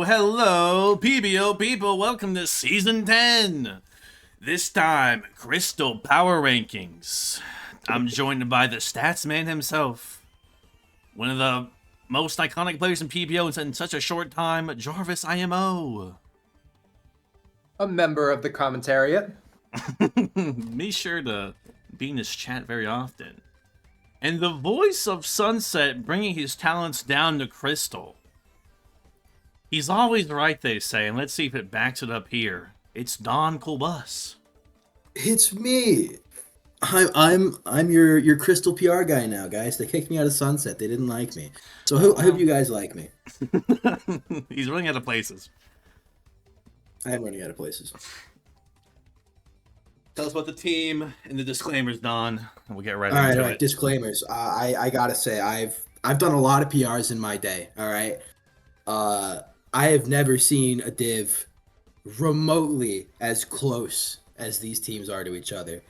Hello, PBO people. Welcome to Season 10. This time, Crystal Power Rankings. I'm joined by the stats man himself. One of the most iconic players in PBO in such a short time, Jarvis IMO. A member of the commentariat. Be sure to be in this chat very often. And the voice of Sunset bringing his talents down to Crystal. He's always right, they say, and let's see if it backs it up here. It's Don Colbus. It's me. I'm your Crystal PR guy now, guys. They kicked me out of Sunset. They didn't like me. So I hope you guys like me. He's running out of places. I am running out of places. Tell us about the team and the disclaimers, Don, and we'll get right All into right. it. Disclaimers. I gotta say I've done a lot of PRs in my day. All right. I have never seen a div remotely as close as these teams are to each other.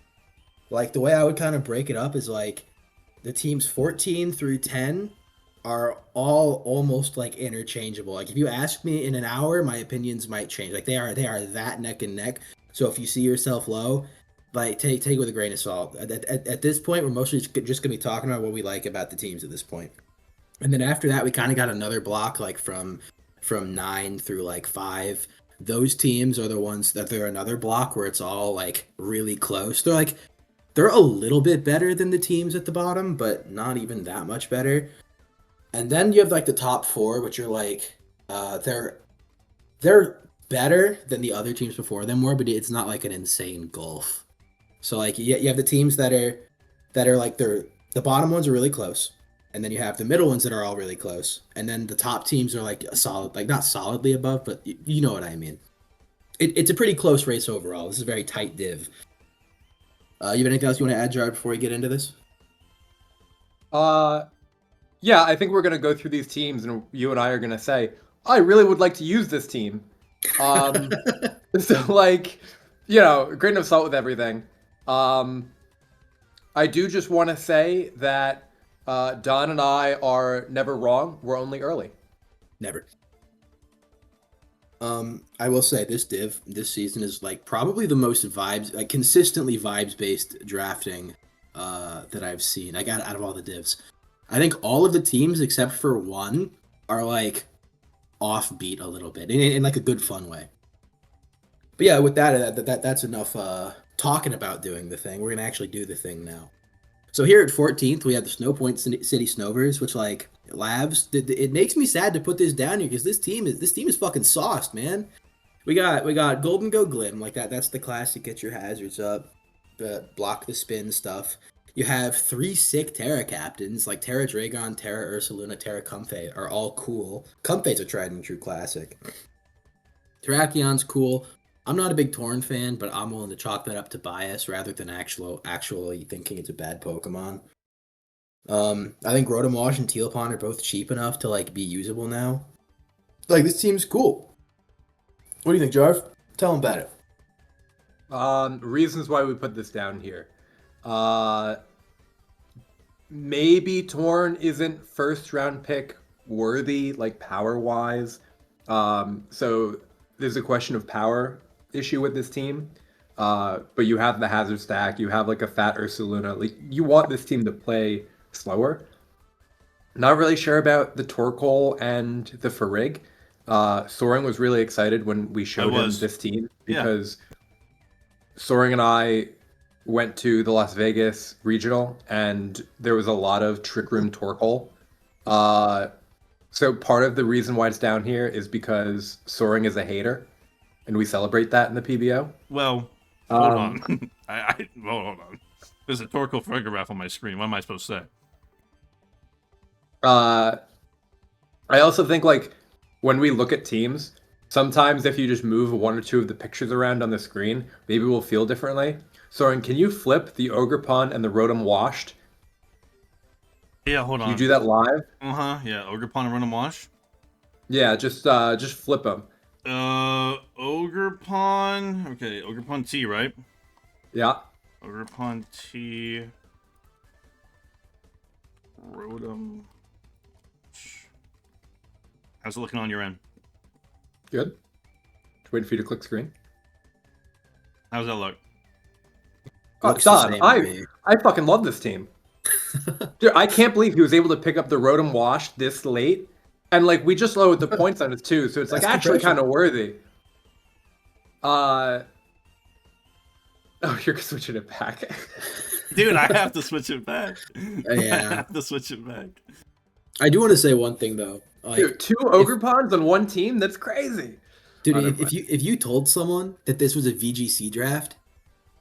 Like, the way I would kind of break it up is like the teams 14 through 10 are all almost like interchangeable. Like, if you ask me in an hour, my opinions might change. Like, they are that neck and neck. So if you see yourself low, like, take it with a grain of salt. At this point, we're mostly just gonna be talking about what we like about the teams at this point. And then after that, we kind of got another block, like from 9 through like 5. Those teams are the ones that they're another block where it's all like really close. They're a little bit better than the teams at the bottom, but not even that much better. And then you have like the top 4, which are like they're better than the other teams before them were, but it's not like an insane gulf. So like you have the teams that are like the bottom ones are really close. And then you have the middle ones that are all really close. And then the top teams are like a solid, like not solidly above, but you know what I mean. It's a pretty close race overall. This is a very tight div. You have anything else you want to add, Jared, before we get into this? Yeah, I think we're gonna go through these teams, and you and I are gonna say, I really would like to use this team. So like, grain of salt with everything. I do just want to say that Don and I are never wrong. We're only early. Never. I will say this div this season is like probably the most vibes, like consistently vibes based drafting that I've seen. I got out of all the divs. I think all of the teams except for one are like offbeat a little bit in like a good fun way. But yeah, with that's enough talking about doing the thing. We're gonna actually do the thing now. So here at 14th, we have the Snowpoint City Snowvers, which like Labs. It makes me sad to put this down here because this team is fucking sauced, man. We got Golden Go Glim, like that. That's the classic. Get your hazards up, block the spin stuff. You have 3 sick Terra captains like Terra Dragon, Terra Ursaluna, Terra Comfey are all cool. Comfey's a tried and true classic. Terrakions cool. I'm not a big Torn fan, but I'm willing to chalk that up to bias rather than actually thinking it's a bad Pokemon. I think Rotom Wash and Teal Pond are both cheap enough to like be usable now. Like, this team's cool. What do you think, Jarv? Tell him about it. Reasons why we put this down here. Maybe Torn isn't first round pick worthy, like power wise. So there's a question of power issue with this team. But you have the hazard stack, you have like a fat Ursaluna. Like, you want this team to play slower. Not really sure about the Torkoal and the Farig. Soaring was really excited when we showed him this team because Soaring and I went to the Las Vegas regional and there was a lot of Trick Room Torkoal. So part of the reason why it's down here is because Soaring is a hater, and we celebrate that in the PBO. Well, hold on. Hold on. There's a Torkoal photograph on my screen. What am I supposed to say? I also think, like, when we look at teams, sometimes if you just move 1 or 2 of the pictures around on the screen, maybe we'll feel differently. Soren, can you flip the Orgerpon and the Rotom Washed? Yeah, hold on. Can you do that live? Yeah, Orgerpon and Rotom Wash? Yeah, just flip them. Orgerpon. Okay, Orgerpon T, right? Yeah. Orgerpon T. Rotom. How's it looking on your end? Good. Just waiting for you to click screen. How's that look? Oh, Looks the Don, same to me. I fucking love this team. Dude, I can't believe he was able to pick up the Rotom Wash this late. And, like, we just lowered the points on it, too, so it's, like, That's actually compression. kind of worthy. Oh, you're switching it back. Dude, I have to switch it back. I Yeah. have to switch it back. I do want to say one thing though. Like, Dude, 2 Orgerpons on one team? That's crazy. dude, Oh, never if you told someone that this was a VGC draft,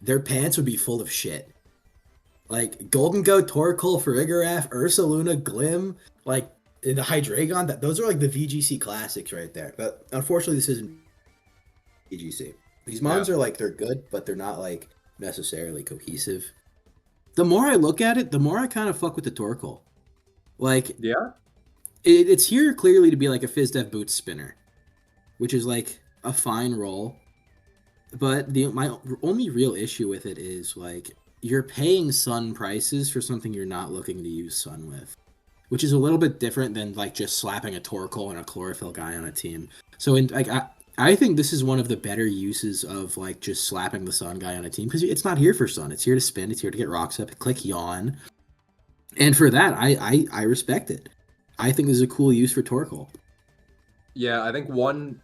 their pants would be full of shit. Like Golden Goat, Torkoal, Farigiraf, Ursaluna, Glim, like the Hydreigon, those are like the VGC classics right there. But unfortunately, this isn't VGC. These mons are like, they're good, but they're not like necessarily cohesive. The more I look at it, the more I kind of fuck with the Torkoal. Like, Yeah? it's here clearly to be like a FizzDev Boots spinner, which is like a fine role. But my only real issue with it is like you're paying Sun prices for something you're not looking to use Sun with, which is a little bit different than like just slapping a Torkoal and a Chlorophyll guy on a team. So I think this is one of the better uses of like just slapping the Sun guy on a team because it's not here for Sun. It's here to spin. It's here to get rocks up. Click Yawn. And for that, I respect it. I think this is a cool use for Torkoal. Yeah, I think one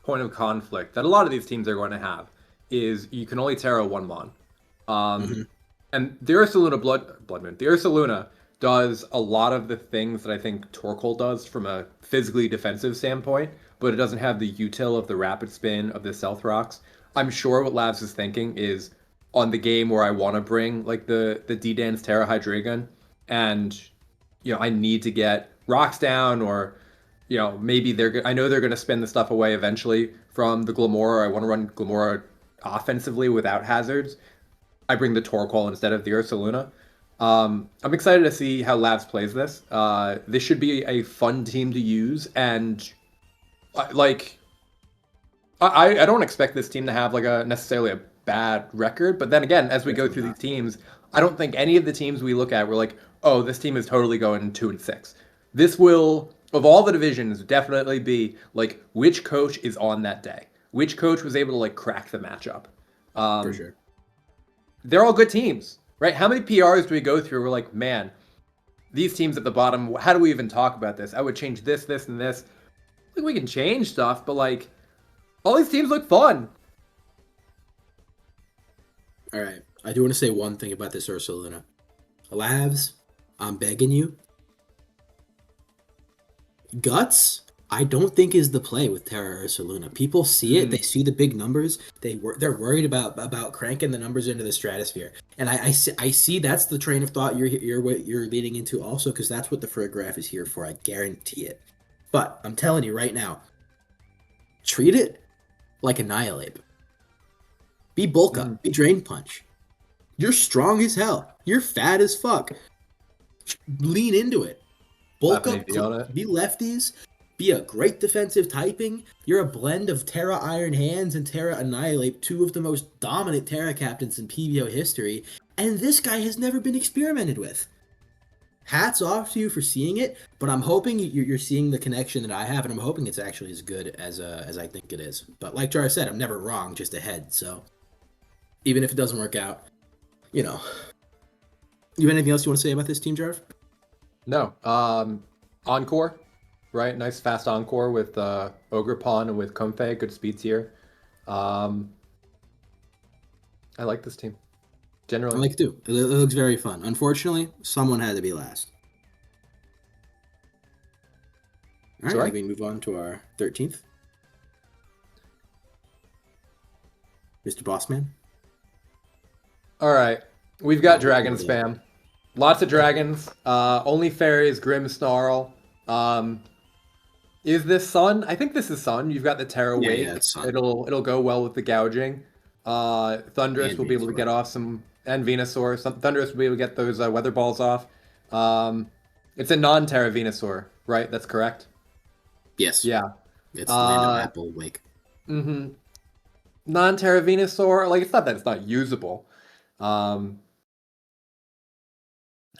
point of conflict that a lot of these teams are going to have is you can only Terra one Mon. And the Ursaluna Bloodmoon, the Ursaluna does a lot of the things that I think Torkoal does from a physically defensive standpoint, but it doesn't have the util of the rapid spin of the Stealth Rocks. I'm sure what Labs is thinking is on the game where I want to bring like the D-Dance Terra Hydreigon, and I need to get rocks down, or maybe I know they're going to spin the stuff away eventually from the Glamora. I want to run Glamora offensively without hazards. I bring the Torkoal instead of the Ursaluna. I'm excited to see how Labs plays this. This should be a fun team to use, and I don't expect this team to have like necessarily a bad record. But then again, as we go through these teams, I don't think any of the teams we look at we're like, oh, this team is totally going 2-6. This will, of all the divisions, definitely be like which coach is on that day, which coach was able to like crack the matchup. For sure. They're all good teams, right? How many PRs do we go through? We're like, man, these teams at the bottom, how do we even talk about this? I would change this, this, and this. I think we can change stuff, but like, all these teams look fun. All right. I do want to say one thing about this Ursaluna. Labs, I'm begging you. Guts, I don't think is the play with Terra Ursaluna. People see it. They see the big numbers. They're worried about cranking the numbers into the stratosphere. And I see that's the train of thought you're leading into also, because that's what the Farigiraf is here for. I guarantee it. But I'm telling you right now, treat it like Annihilate. Be Bulk Up. Be Drain Punch. You're strong as hell. You're fat as fuck. Lean into it. Bulk up. Be lefties. Be a great defensive typing. You're a blend of Terra Iron Hands and Terra Annihilate, two of the most dominant Terra captains in PBO history, and this guy has never been experimented with. Hats off to you for seeing it, but I'm hoping you're seeing the connection that I have, and I'm hoping it's actually as good as I think it is. But like Jar said, I'm never wrong, just ahead. So even if it doesn't work out, you have anything else you want to say about this team, Jarv? No. Encore, right? Nice fast Encore with Orgerpon and with Comfey. Good speeds here. I like this team. Generally. I like it too. It looks very fun. Unfortunately, someone had to be last. All right, we move on to our 13th. Mr. Bossman. All right. We've got Dragon Spam. Lots of dragons. Only fairies, Grimmsnarl. Is this Sun? I think this is Sun. You've got the Terra Wake. Yeah, it's Sun. It'll go well with the gouging. Thundurus will be able to get off some, and Venusaur. Thundurus will be able to get those weather balls off. It's a non-Terra Venusaur, right? That's correct. Yes. Yeah. It's Land Apple Wake. Mm-hmm. Non-Terra Venusaur, like, it's not that it's not usable. I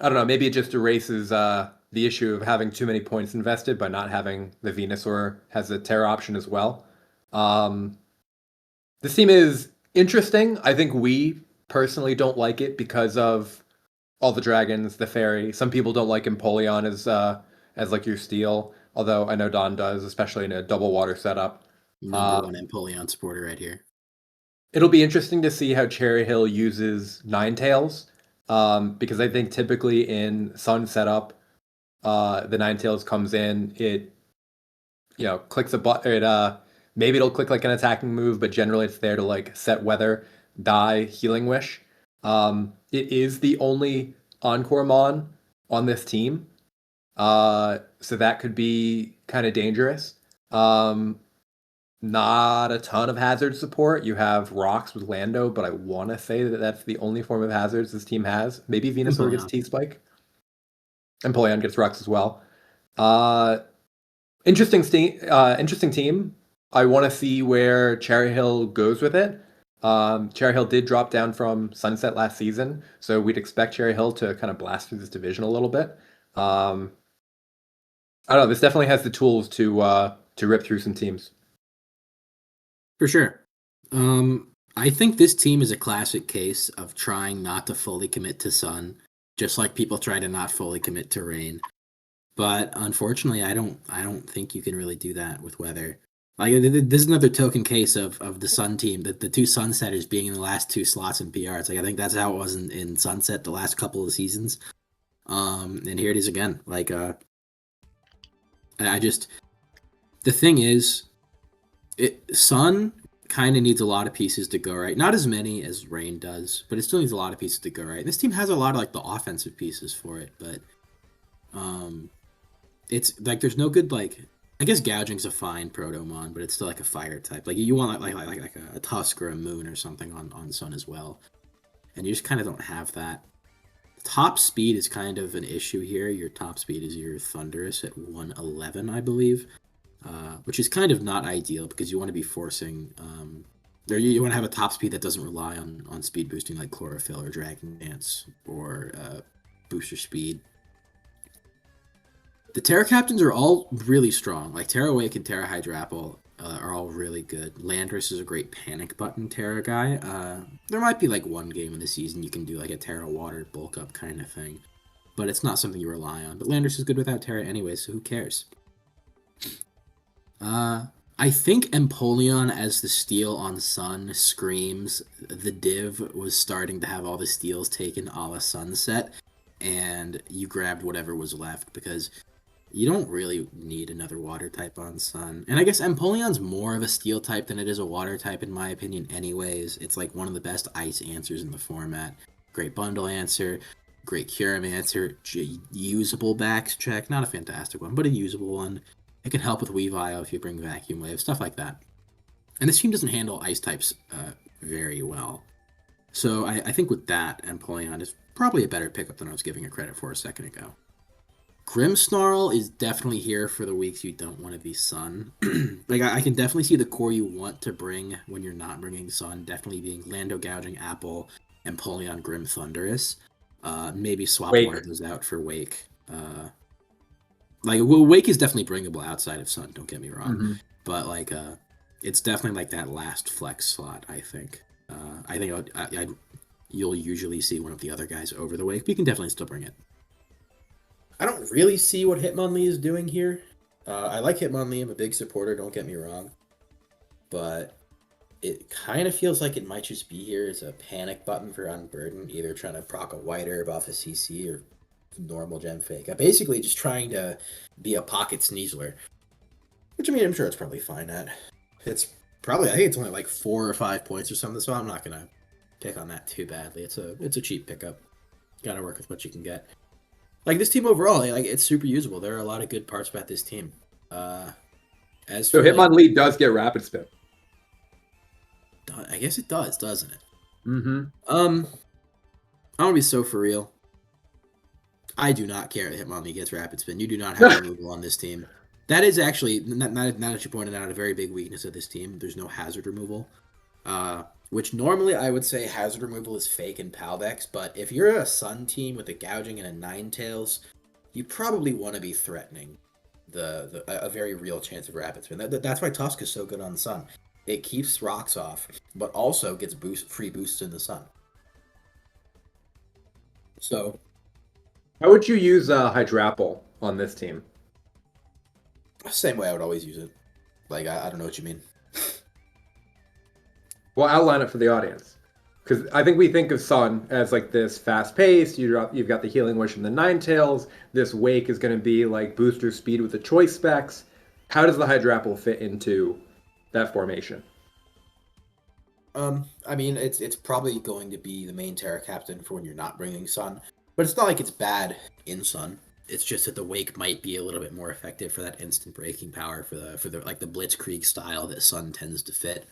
don't know, maybe it just erases the issue of having too many points invested by not having the Venusaur has a Terra option as well. This team is interesting. I think we personally don't like it because of all the dragons, the fairy. Some people don't like Empoleon as like your steel, although I know Don does, especially in a double water setup. Number one Empoleon supporter right here. It'll be interesting to see how Cherry Hill uses Ninetales, because I think typically in Sun setup, the Ninetales comes in, it clicks a button, maybe it'll click like an attacking move, but generally it's there to like set weather, die, healing wish. It is the only Encore Mon on this team, so that could be kind of dangerous. Not a ton of hazard support. You have rocks with Lando, but I want to say that that's the only form of hazards this team has. Maybe Venusaur gets T-Spike. And Empoleon gets rocks as well. Interesting team. I want to see where Cherry Hill goes with it. Cherry Hill did drop down from Sunset last season, so we'd expect Cherry Hill to kind of blast through this division a little bit. I don't know. This definitely has the tools to rip through some teams. For sure. I think this team is a classic case of trying not to fully commit to Sun, just like people try to not fully commit to Rain. But unfortunately, I don't think you can really do that with weather. Like this is another token case of the Sun team, the two Sunsetters being in the last two slots in PR. It's like I think that's how it was in Sunset the last couple of seasons. And here it is again. Like the thing is, Sun kind of needs a lot of pieces to go right. Not as many as Rain does, but it still needs a lot of pieces to go right. This team has a lot of like the offensive pieces for it, but it's like there's no good like I guess Gouging's a fine Protomon, but it's still like a fire type. Like you want like a Tusk or a Moon or something on Sun as well, and you just kind of don't have that. Top speed is kind of an issue here. Your top speed is your Thunderous at 111, I believe. Which is kind of not ideal because you want to be forcing, or you want to have a top speed that doesn't rely on speed boosting like Chlorophyll or Dragon Dance or booster speed. The Terra Captains are all really strong. Like Terra Wake and Terra Hydrapple are all really good. Landorus is a great panic button Terra guy. There might be like one game in the season you can do like a Terra Water bulk up kind of thing, but it's not something you rely on. But Landorus is good without Terra anyway, so who cares? I think Empoleon as the steal on Sun screams the div was starting to have all the steals taken a la Sunset, and you grabbed whatever was left because you don't really need another water type on Sun. And I guess Empoleon's more of a steel type than it is a water type in my opinion anyways. It's like one of the best ice answers in the format. Great bundle answer, great Kyurem answer, usable backs check, not a fantastic one, but a usable one. It can help with Weavile if you bring Vacuum Wave, stuff like that. And this team doesn't handle ice types very well. So I think with that, Empoleon is probably a better pickup than I was giving it credit for a second ago. Grimmsnarl is definitely here for the weeks you don't want to be Sun. Like I can definitely see the core you want to bring when you're not bringing Sun, definitely being Lando Gouging Apple, Empoleon Grim Thunderous. Maybe swap one of those out for Wake. Like Wake is definitely bringable outside of Sun, don't get me wrong, but like it's definitely like that last flex slot. I think you'll usually see one of the other guys over the Wake, but you can definitely still bring it. I don't really see what Hitmonlee is doing here. I like Hitmonlee, I'm a big supporter, don't get me wrong, but it kind of feels like it might just be here as a panic button for Unburden, either trying to proc a white herb off a CC or normal gem fake. I'm basically just trying to be a pocket Sneasler, which I mean I'm sure it's probably fine at. It's probably I think it's only like 4 or 5 points or something, so I'm not gonna pick on that too badly. It's a cheap pickup. Gotta work with what you can get. Like this team overall, like it's super usable. There are a lot of good parts about this team. So Hitmonlee does get Rapid Spin. I guess it does, doesn't it? Mm-hmm. I'm gonna be so for real. I do not care that Hitmonlee gets Rapid Spin. You do not have removal on this team. That is actually, now that you pointed out, a very big weakness of this team. There's no hazard removal. Which normally I would say hazard removal is fake in Paldex, but if you're a Sun team with a Gouging and a Ninetales, you probably want to be threatening. a very real chance of rapid spin. That's why Tusk is so good on Sun. It keeps rocks off, but also gets free boosts in the Sun. So, How would you use Hydrapple on this team? same way I would always use it. Like, I don't know what you mean. Well, outline it for the audience. Because I think we think of Sun as like this fast pace. You've got the Healing Wish and the Ninetales. This Wake is going to be like booster speed with the choice specs. How does the Hydrapple fit into that formation? I mean, it's probably going to be the main Terra Captain for when you're not bringing Sun, but it's not like it's bad in Sun. It's just that the Wake might be a little bit more effective for that instant breaking power for the like the Blitzkrieg style that Sun tends to fit.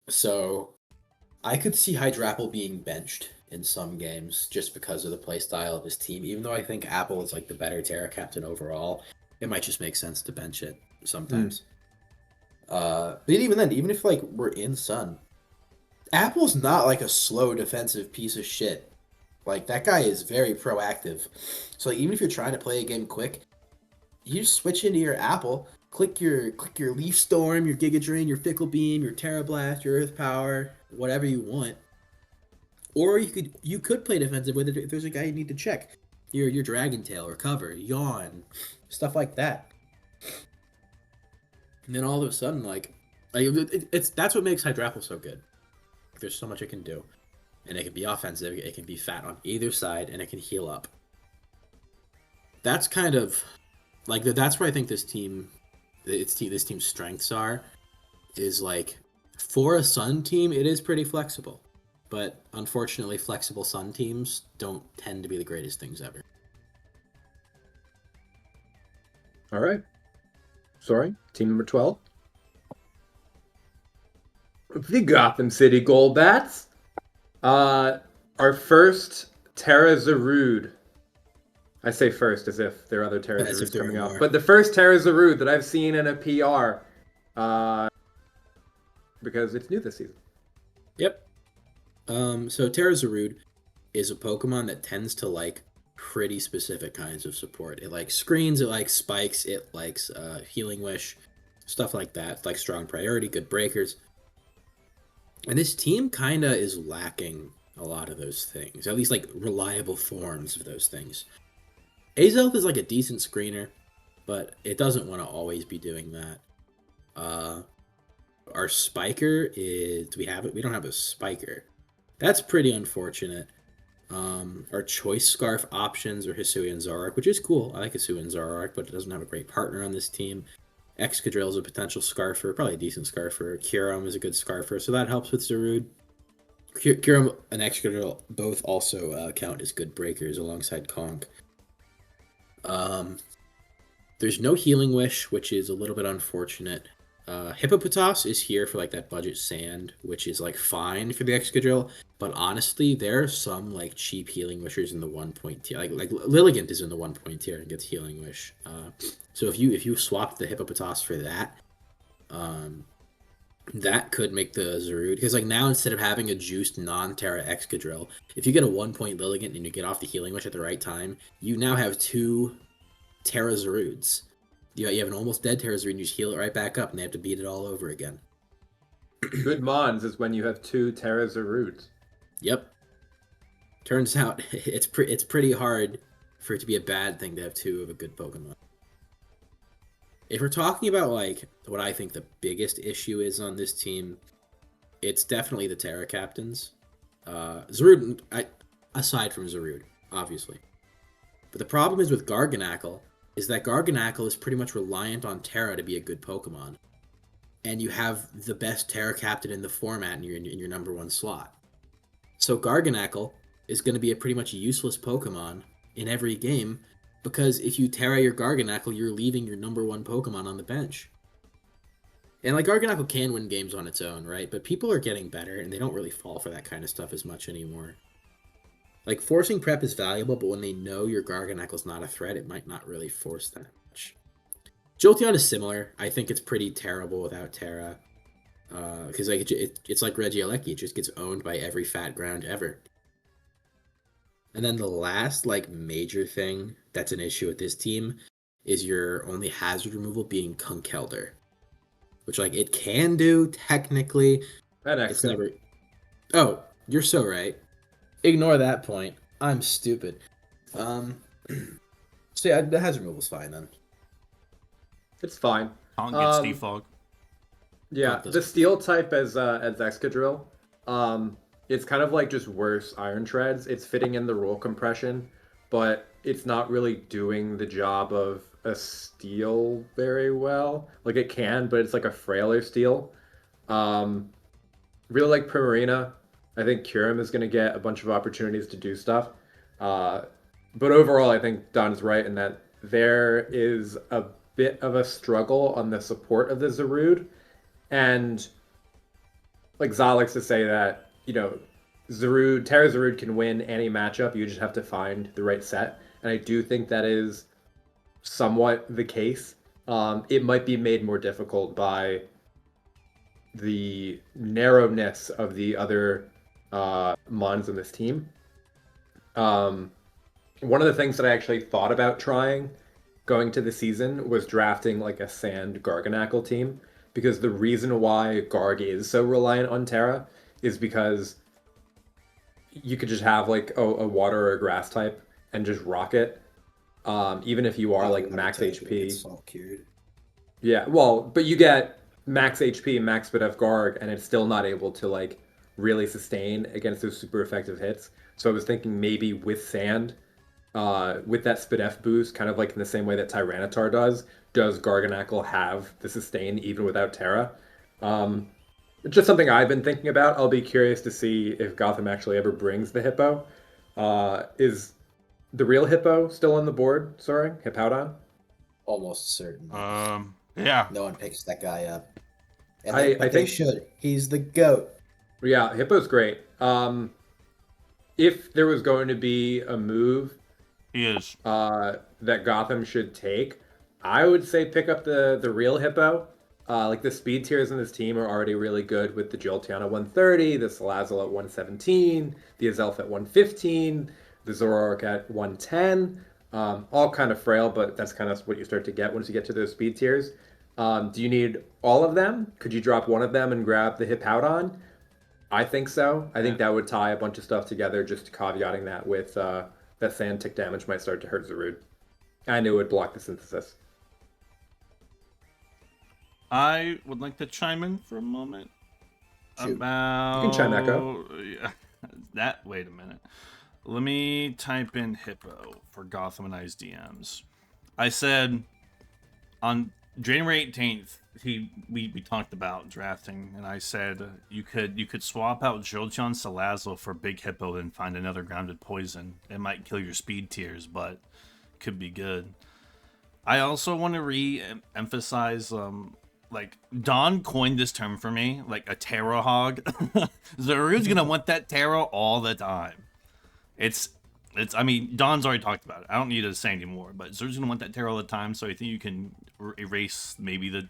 So, I could see Hydrapple being benched in some games just because of the playstyle of his team. Even though I think Apple is like the better Terra Captain overall, it might just make sense to bench it sometimes. But even then, even if like we're in Sun, Apple's not like a slow defensive piece of shit. Like that guy is very proactive. So like, even if you're trying to play a game quick, you just switch into your Apple, click your Leaf Storm, your Giga Drain, your Fickle Beam, your Terra Blast, your Earth Power, whatever you want. Or you could play defensive with it if there's a guy you need to check. Your Dragon Tail, Recover, Yawn, stuff like that. And then all of a sudden, that's what makes Hydrapple so good. There's so much it can do. And it can be offensive, it can be fat on either side, and it can heal up. That's kind of like that's where I think this team's strengths are. Is like for a Sun team, it is pretty flexible. But unfortunately, flexible Sun teams don't tend to be the greatest things ever. All right. Sorry, team number 12. The Gotham City Golbats. Our first Terra Zarude. I say first as if there are other Terra Zarudes coming up. But the first Terra Zarude that I've seen in a PR. Because it's new this season. Yep. So Terra Zarude is a Pokemon that tends to like pretty specific kinds of support. It likes screens, it likes spikes, it likes Healing Wish, stuff like that. It's like strong priority, good breakers. And this team kind of is lacking a lot of those things, at least like reliable forms of those things. Azelf is like a decent screener, but it doesn't want to always be doing that. Our Spiker is... Do we have it? We don't have a Spiker. That's pretty unfortunate. Our Choice Scarf options are Hisuian Zoroark, which is cool. I like Hisuian Zoroark, but it doesn't have a great partner on this team. Excadrill is a potential Scarfer, probably a decent Scarfer. Kyurem is a good Scarfer, so that helps with Zarude. Kyurem and Excadrill both also count as good breakers alongside Conk. There's no Healing Wish, which is a little bit unfortunate. Hippopotas is here for like that budget sand, which is like fine for the Excadrill, but honestly, there are some like cheap Healing Wishers in the 1-point tier. Like Lilligant is in the 1-point tier and gets Healing Wish. So if you swap the Hippopotas for that, that could make the Zarude, because like now instead of having a juiced non-Terra Excadrill, if you get a 1-point Lilligant and you get off the Healing Wish at the right time, you now have 2 Terra Zarudes. You have an almost dead Terra Zarude and you just heal it right back up and they have to beat it all over again. Good Mons is when you have 2 Terra Zarudes. Yep. Turns out it's pretty hard for it to be a bad thing to have 2 of a good Pokemon. If we're talking about like what I think the biggest issue is on this team, it's definitely the Terra Captains. Zarude, aside from Zarude, obviously. But the problem is with Garganacl, is that Garganacl is pretty much reliant on Terra to be a good Pokemon. And you have the best Terra Captain in the format in your number 1 slot. So Garganacl is going to be a pretty much useless Pokemon in every game, because if you Terra your Garganacl, you're leaving your number 1 Pokemon on the bench. And like Garganacl can win games on its own, right? But people are getting better, and they don't really fall for that kind of stuff as much anymore. Like, forcing prep is valuable, but when they know your Garganacl's not a threat, it might not really force that much. Jolteon is similar. I think it's pretty terrible without Terra. Because like it's like Regieleki, it just gets owned by every fat ground ever. And then the last like major thing that's an issue with this team is your only hazard removal being Kunkelder, which like it can do technically. And It's Exo. never. Oh, you're so right. Ignore that point. I'm stupid. Um, so yeah, the hazard removal's fine then. It's fine. Can't get Defog. Yeah, Conk the steel type as Excadrill, it's kind of like just worse Iron Treads. It's fitting in the roll compression, but it's not really doing the job of a steel very well. Like it can, but it's like a frailer steel. Um, really like Primarina. I think Kyurem is going to get a bunch of opportunities to do stuff. Uh, but overall, I think Don's right in that there is a bit of a struggle on the support of the Zarude. And like Zal likes to say that, Terra Zarude can win any matchup. You just have to find the right set. And I do think that is somewhat the case. It might be made more difficult by the narrowness of the other mons in this team. One of the things that I actually thought about trying going to the season was drafting like a Sand Garganackle team, because the reason why Garg is so reliant on Terra is because you could just have like a water or a grass type and just rock it. Even if you are like max HP. Yeah, well, but you get max HP, max SpDef Garg, and it's still not able to like really sustain against those super effective hits. So I was thinking maybe with Sand, with that SpDef boost, kind of like in the same way that Tyranitar does Garganackle have the sustain even without Terra? It's just something I've been thinking about. I'll be curious to see if Gotham actually ever brings the Hippo. Is the real Hippo still on the board, Soaring? Hippowdon? Almost certain. Yeah. No one picks that guy up. And I they think should. He's the GOAT. Yeah, Hippo's great. If there was going to be a move He is. that Gotham should take, I would say pick up the real Hippo. Like the speed tiers in this team are already really good with the Jolteon at 130, the Salazzle at 117, the Azelf at 115, the Zoroark at 110. All kind of frail, but that's kind of what you start to get once you get to those speed tiers. Do you need all of them? Could you drop one of them and grab the Hippowdon? I think so. I think that would tie a bunch of stuff together, just caveating that with that Sand tick damage might start to hurt Zarude. And it would block the synthesis. I would like to chime in for a moment. Shoot. About... You can chime, Echo. Yeah. Wait a minute. Let me type in Hippo for Gotham and I's DMs. I said on January 18th, we talked about drafting, and I said you could swap out Jolteon Salazzle for Big Hippo and find another grounded poison. It might kill your speed tiers, but could be good. I also want to re-emphasize like Don coined this term for me, like a Terra hog. Zarude's gonna want that Terra all the time. I mean, Don's already talked about it. I don't need to say anymore, but Zarude's gonna want that Terra all the time, so I think you can erase maybe the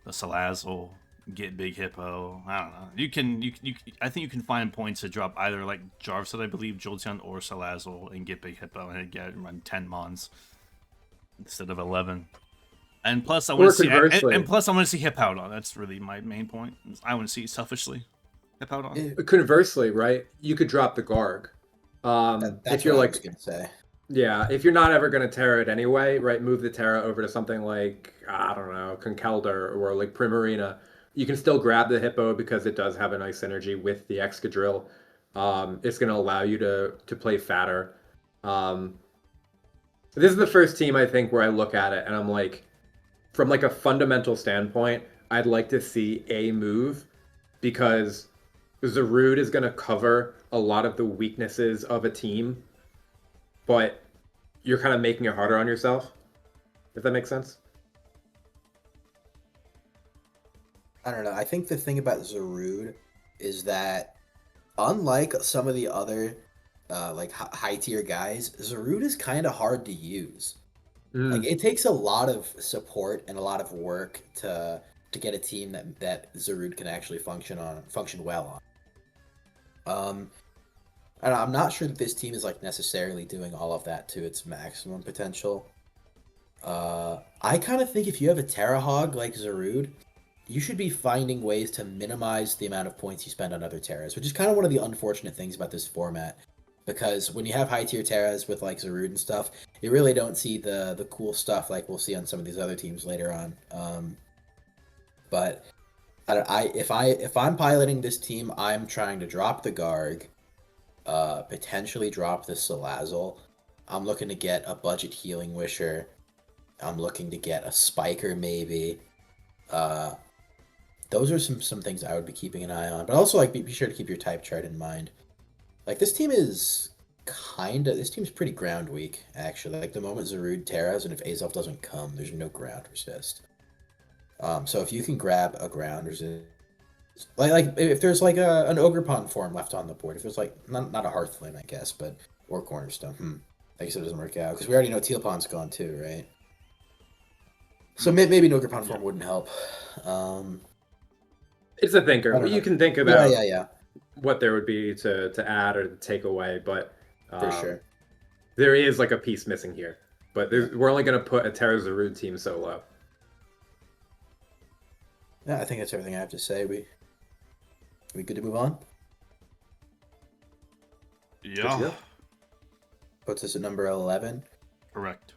Salazzle, get Big Hippo. I don't know. I think you can find points to drop either like Jarvis, I believe, Jolteon or Salazzle, and get Big Hippo and run 10 mons instead of 11. And plus, I want to see. And plus, I want to see Hippowdon. That's really my main point. I want to see selfishly Hippowdon. Conversely, right? You could drop the Garg. That's if you're what like, I was gonna say. Yeah, if you're not ever gonna Terra it anyway, right? Move the Terra over to something like, I don't know, Conkeldurr or like Primarina. You can still grab the Hippo because it does have a nice synergy with the Excadrill. It's gonna allow you to play fatter. This is the first team I think where I look at it and I'm like, from like a fundamental standpoint, I'd like to see a move, because Zarude is going to cover a lot of the weaknesses of a team, but you're kind of making it harder on yourself, if that makes sense. I don't know. I think the thing about Zarude is that, unlike some of the other like high tier guys, Zarude is kind of hard to use. Like it takes a lot of support and a lot of work to get a team that Zarude can actually function well on. And I'm not sure that this team is like necessarily doing all of that to its maximum potential. I kind of think if you have a Terra Hog like Zarude, you should be finding ways to minimize the amount of points you spend on other Terras, which is kind of one of the unfortunate things about this format. Because when you have high tier Terras with like Zarude and stuff, you really don't see the cool stuff like we'll see on some of these other teams later on. But if I'm piloting this team, I'm trying to drop the Garg, potentially drop the Salazzle. I'm looking to get a budget Healing Wisher. I'm looking to get a Spiker maybe. Those are some things I would be keeping an eye on. But also like be sure to keep your type chart in mind. Like this team's pretty ground weak, actually. Like the moment Zarude Terras and if Azelf doesn't come, there's no ground resist. So if you can grab a ground resist, like if there's like an Orgerpon form left on the board, if there's like not a Hearthflame, I guess, but or Cornerstone. I guess it doesn't work out because we already know Tealpon's gone too, right? So maybe an Orgerpon form wouldn't help. It's a thinker. You can think about yeah. what there would be to add or to take away, but For sure. there is like a piece missing here. But we're only going to put a Terra Zarude team so low. Yeah, I think that's everything I have to say. We good to move on? Yeah. Puts us at number 11. Correct.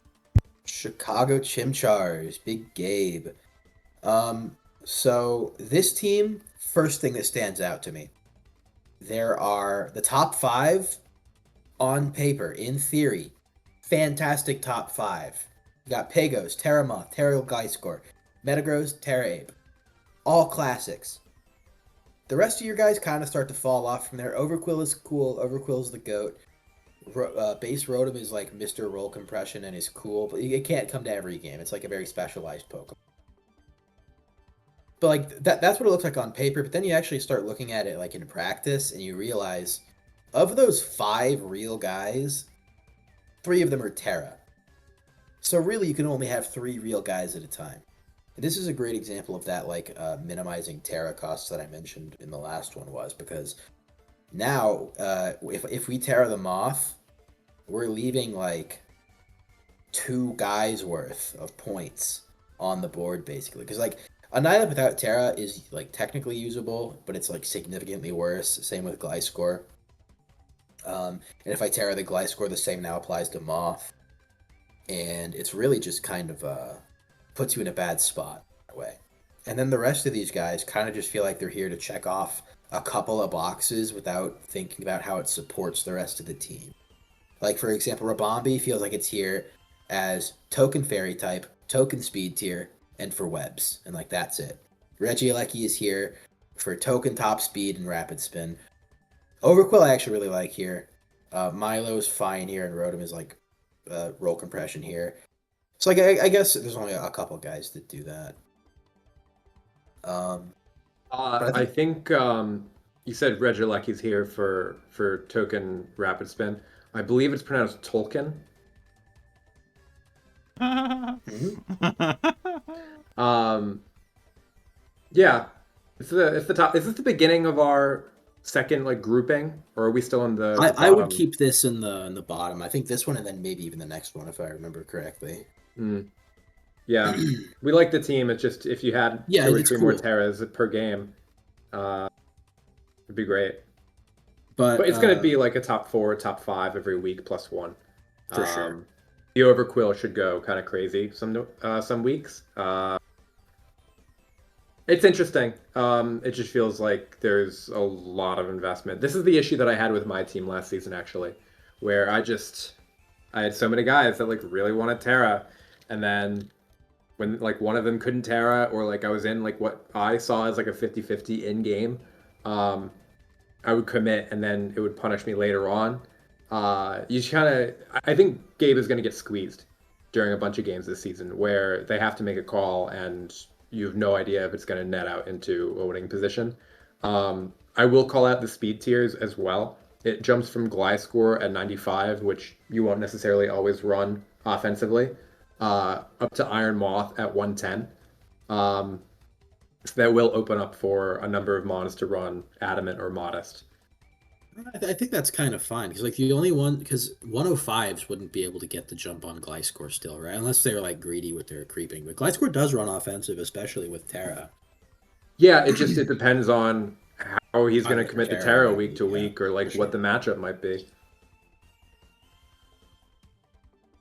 Chicago Chimchars, Big Gabe. So this team, first thing that stands out to me, there are the top 5 on paper, in theory, fantastic top 5. You got Pagos, Terramoth, Terial Gliscor, Metagross, Terrape. All classics. The rest of your guys kind of start to fall off from there. Overquill is cool. Overquill's the GOAT. Base Rotom is like Mr. Roll Compression and is cool, but it can't come to every game. It's like a very specialized Pokemon. But like that's what it looks like on paper, but then you actually start looking at it like in practice and you realize of those 5 real guys, 3 of them are Terra. So really you can only have 3 real guys at a time. And this is a great example of that like minimizing Terra costs that I mentioned in the last one was because now if we Terra the Moth, we're leaving like 2 guys worth of points on the board basically. Because like a Nihilip without Terra is like technically usable, but it's like significantly worse. Same with Gliscor. And if I Terra the Gliscor, the same now applies to Moth. And it's really just kind of puts you in a bad spot that way. And then the rest of these guys kind of just feel like they're here to check off a couple of boxes without thinking about how it supports the rest of the team. Like for example, Rabombi feels like it's here as token fairy type, token speed tier, and for webs, and like that's it. Regieleki is here for token top speed and rapid spin. Overquill I actually really like here. Milo's fine here, and Rotom is like roll compression here. So like I guess there's only a couple guys that do that. I think you said Regieleki's here for token rapid spin. I believe it's pronounced Tolkien. Yeah, it's the top. Is this the beginning of our second like grouping, or are we still in the I would keep this in the bottom. I think this one and then maybe even the next one if I remember correctly. Yeah, we like the team. It's just if you had 2 or 3 more Terras per game, it'd be great. But it's going to be like a top 4, top 5 every week plus 1. For sure. The Overquill should go kind of crazy some weeks. It's interesting. It just feels like there's a lot of investment. This is the issue that I had with my team last season, actually, where I had so many guys that like really wanted Terra, and then when like one of them couldn't Terra, or like I was in like what I saw as like a 50-50 in game, I would commit and then it would punish me later on. You just kind of, I think Gabe is going to get squeezed during a bunch of games this season where they have to make a call and you have no idea if it's going to net out into a winning position. I will call out the speed tiers as well. It jumps from Gliscor at 95, which you won't necessarily always run offensively, up to Iron Moth at 110. So that will open up for a number of mons to run Adamant or Modest. I think that's kind of fine because like the only one because 105s wouldn't be able to get the jump on Gliscor still, right? Unless they're like greedy with their creeping. But Gliscor does run offensive, especially with Terra. Yeah, it depends on how he's On going to the commit to Terra, Terra week to yeah, week, or like for what sure. the matchup might be.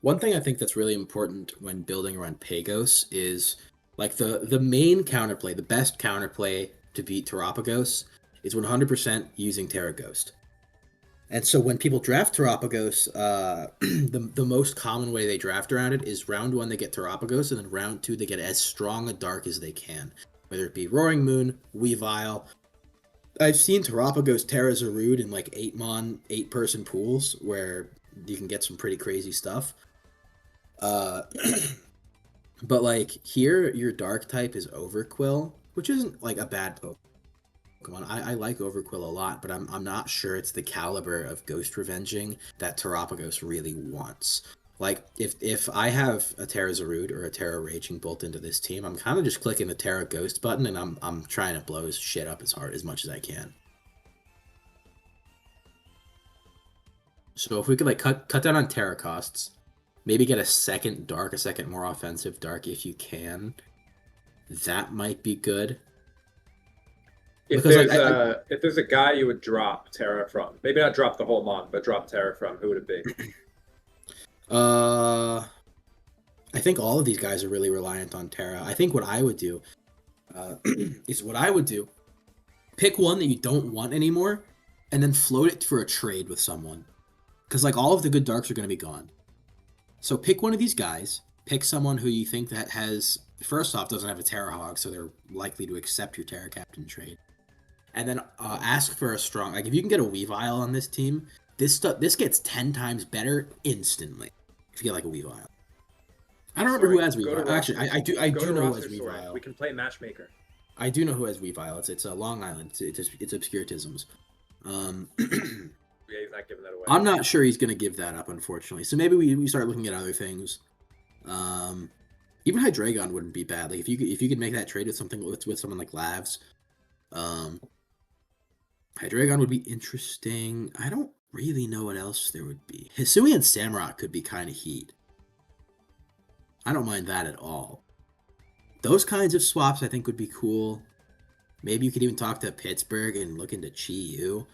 One thing I think that's really important when building around Pagos is like the main counterplay, the best counterplay to beat Terapagos is 100% using Terra Ghost. And so when people draft Terapagos, the most common way they draft around it is round 1 they get Terapagos, and then round 2 they get as strong a dark as they can, whether it be Roaring Moon, Weavile. I've seen Terapagos Terra Zarude in like 8-person pools where you can get some pretty crazy stuff. Uh, but like here, your dark type is Overquill, which isn't like a bad Pokemon. I like Overquill a lot, but I'm not sure it's the caliber of Ghost Revenging that Terapagos really wants. Like if I have a Terra Zarude or a Terra Raging Bolt into this team, I'm kind of just clicking the Terra Ghost button and I'm trying to blow his shit up as much as I can. So if we could like cut down on Terra costs, maybe get a second dark, a second more offensive dark if you can, that might be good. If Because there's like if there's a guy you would drop Terra from, maybe not drop the whole mon, but drop Terra from, who would it be? uh I think all of these guys are really reliant on Terra. I think what I would do is pick one that you don't want anymore and then float it for a trade with someone. Because like all of the good darks are going to be gone. So pick one of these guys, pick someone who you think that has, first off, doesn't have a Terra Hog, so they're likely to accept your Terra Captain trade. And then ask for a strong, like if you can get a Weavile on this team, this gets 10 times better instantly if you get like a Weavile. I don't remember who has Weavile. Actually, I do know who has Weavile. We can play Matchmaker. I do know who has Weavile. It's a Long Island. It's Obscuritisms. Yeah, he's not giving that away. I'm not sure he's gonna give that up, unfortunately. So maybe we start looking at other things. Even Hydreigon wouldn't be bad. Like if you could make that trade with someone like Lavs, Hydreigon would be interesting. I don't really know what else there would be. Hisui and Samrock could be kind of heat. I don't mind that at all. Those kinds of swaps I think would be cool. Maybe you could even talk to Pittsburgh and look into Chi-Yu.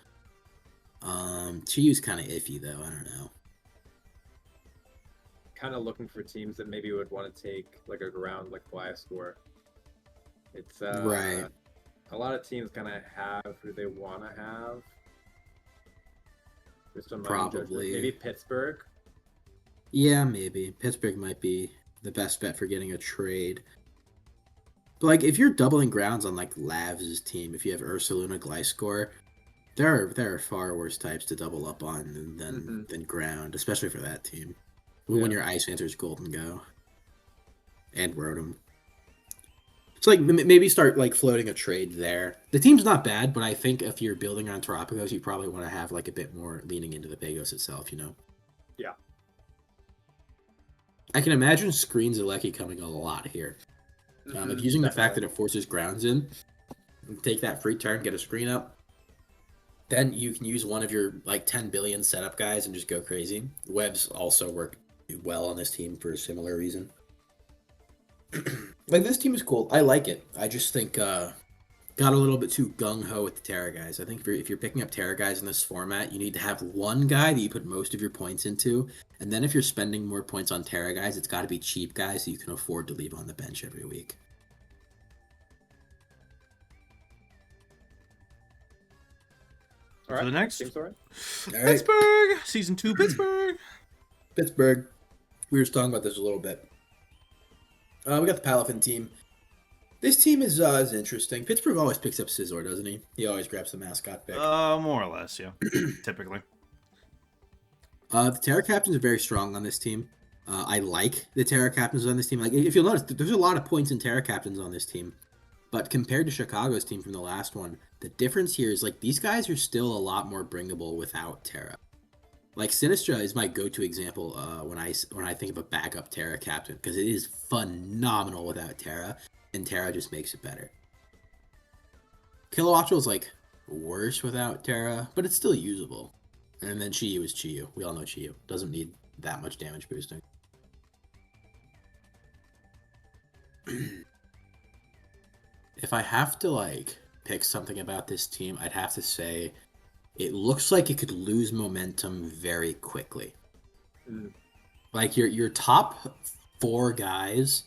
Chi-Yu's kind of iffy though. I don't know. Kind of looking for teams that maybe would want to take like a ground like Gliscor. It's Right. A lot of teams kind of have who they want to have. Just on my Probably. judgment. Maybe Pittsburgh. Yeah, maybe. Pittsburgh might be the best bet for getting a trade. But like if you're doubling grounds on like Lavs' team, if you have Ursaluna, Gliscor, there are far worse types to double up on than ground, especially for that team. When your Ice answers Golden Go and Rotom. So like maybe start like floating a trade there. The team's not bad, but I think if you're building on Terapagos, you probably want to have like a bit more leaning into the Pagos itself, you know? Yeah. I can imagine Screen Zaleki coming a lot here. If using the fact that it forces grounds in, take that free turn, get a screen up, then you can use one of your like 10 billion setup guys and just go crazy. Webs also work well on this team for a similar reason. Like this team is cool. I like it. I just think got a little bit too gung-ho with the Terra guys. I think if you're picking up Terra guys in this format, you need to have one guy that you put most of your points into. And then if you're spending more points on Terra guys, it's got to be cheap guys so you can afford to leave on the bench every week. All right. For the next, Team story? All right. Pittsburgh, Season 2, Pittsburgh. Pittsburgh. We were just talking about this a little bit. We got the Palafin team. This team is interesting. Pittsburgh always picks up Scizor, doesn't he? He always grabs the mascot pick. More or less, yeah. Typically. The Terra Captains are very strong on this team. I like the Terra Captains on this team. Like, if you'll notice, there's a lot of points in Terra Captains on this team. But compared to Chicago's team from the last one, the difference here is, like, these guys are still a lot more bringable without Terra. Like, Sinistra is my go-to example when I think of a backup Terra Captain, because it is phenomenal without Terra, and Terra just makes it better. Kilowattrel is, like, worse without Terra, but it's still usable. And then Chi-Yu is Chi-Yu. We all know Chi-Yu. Doesn't need that much damage boosting. If I have to, like, pick something about this team, I'd have to say it looks like it could lose momentum very quickly. Like, your top 4 guys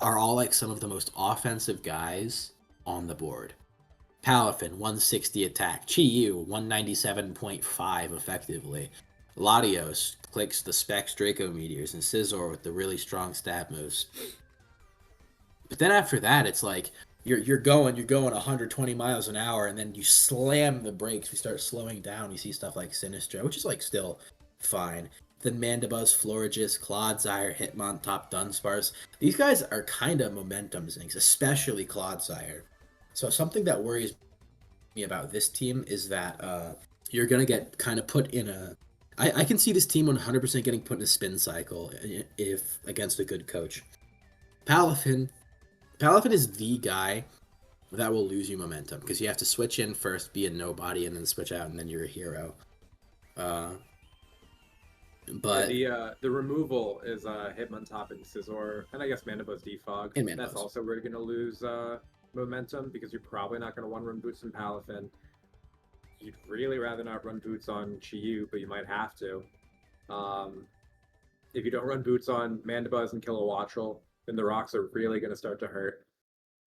are all, like, some of the most offensive guys on the board. Palafin, 160 attack. Chi-Yu, 197.5 effectively. Latios clicks the Specs Draco Meteors, and Scizor with the really strong stab moves. But then after that, it's like you're going 120 miles an hour, and then you slam the brakes. We start slowing down. You see stuff like Sinistra, which is like still fine. Then Mandibuzz, Florigis, Clodsire, Hitmontop, Dunsparce. These guys are kind of momentum things, especially Clodsire. So something that worries me about this team is that you're going to get kind of put in a... I can see this team 100% getting put in a spin cycle if against a good coach. Palafin is the guy that will lose you momentum because you have to switch in first, be a nobody, and then switch out, and then you're a hero. But the removal is Hitmontop and Scizor, and I guess Mandibuzz Defog. And Mandibuzz. That's also where you're going to lose momentum because you're probably not going to one-run Boots and Palafin. You'd really rather not run Boots on Chi-Yu, but you might have to. If you don't run Boots on Mandibuzz and Kilowattrel, then the rocks are really going to start to hurt.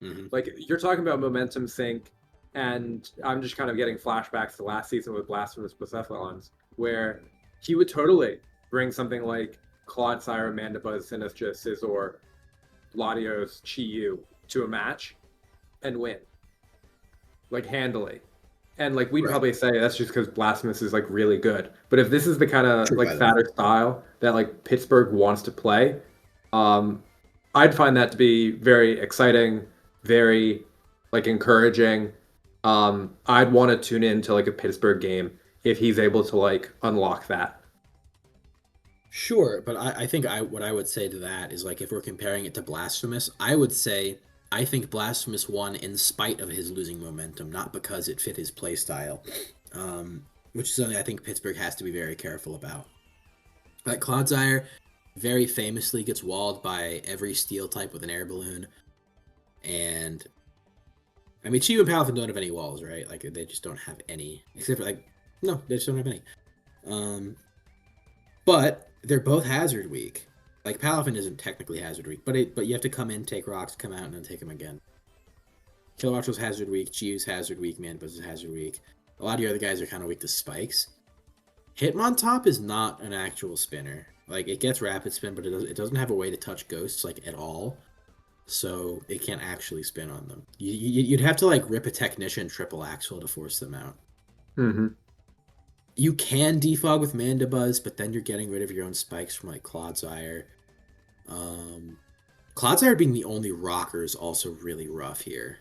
Mm-hmm. Like, you're talking about momentum sink, and I'm just kind of getting flashbacks to last season with Blasphemous Blacephalons, where he would totally bring something like Clodsire, Mandibuzz, Sinistra, Scizor, Latios, Chi-Yu to a match and win. Like, handily. And, like, we'd probably say that's just because Blasphemous is, like, really good. But if this is the kind of, like, fatter style that, like, Pittsburgh wants to play, I'd find that to be very exciting, very, like, encouraging. I'd want to tune in to, like, a Pittsburgh game if he's able to, like, unlock that. Sure, but I think what I would say to that is, like, if we're comparing it to Blasphemous, I would say I think Blasphemous won in spite of his losing momentum, not because it fit his playstyle, which is something I think Pittsburgh has to be very careful about. Like, Clodsire very famously gets walled by every steel type with an air balloon, and I mean, Chi-Yu and Palafin don't have any walls, right? Like, they just don't have any, except for, like, no, they just don't have any. But they're both Hazard Weak. Like, Palafin isn't technically Hazard Weak, but you have to come in, take rocks, come out, and then take them again. Kilowattrel's Hazard Weak, Chi-Yu's Hazard Weak, Mandibuzz is Hazard Weak. A lot of the other guys are kind of weak to spikes. Hitmontop is not an actual spinner. Like, it gets rapid spin, but it doesn't have a way to touch ghosts, like, at all. So it can't actually spin on them. You'd have to, like, rip a Technician triple axle to force them out. Mm-hmm. You can defog with Mandibuzz, but then you're getting rid of your own spikes from, like, Clodsire. Clodsire being the only rocker is also really rough here.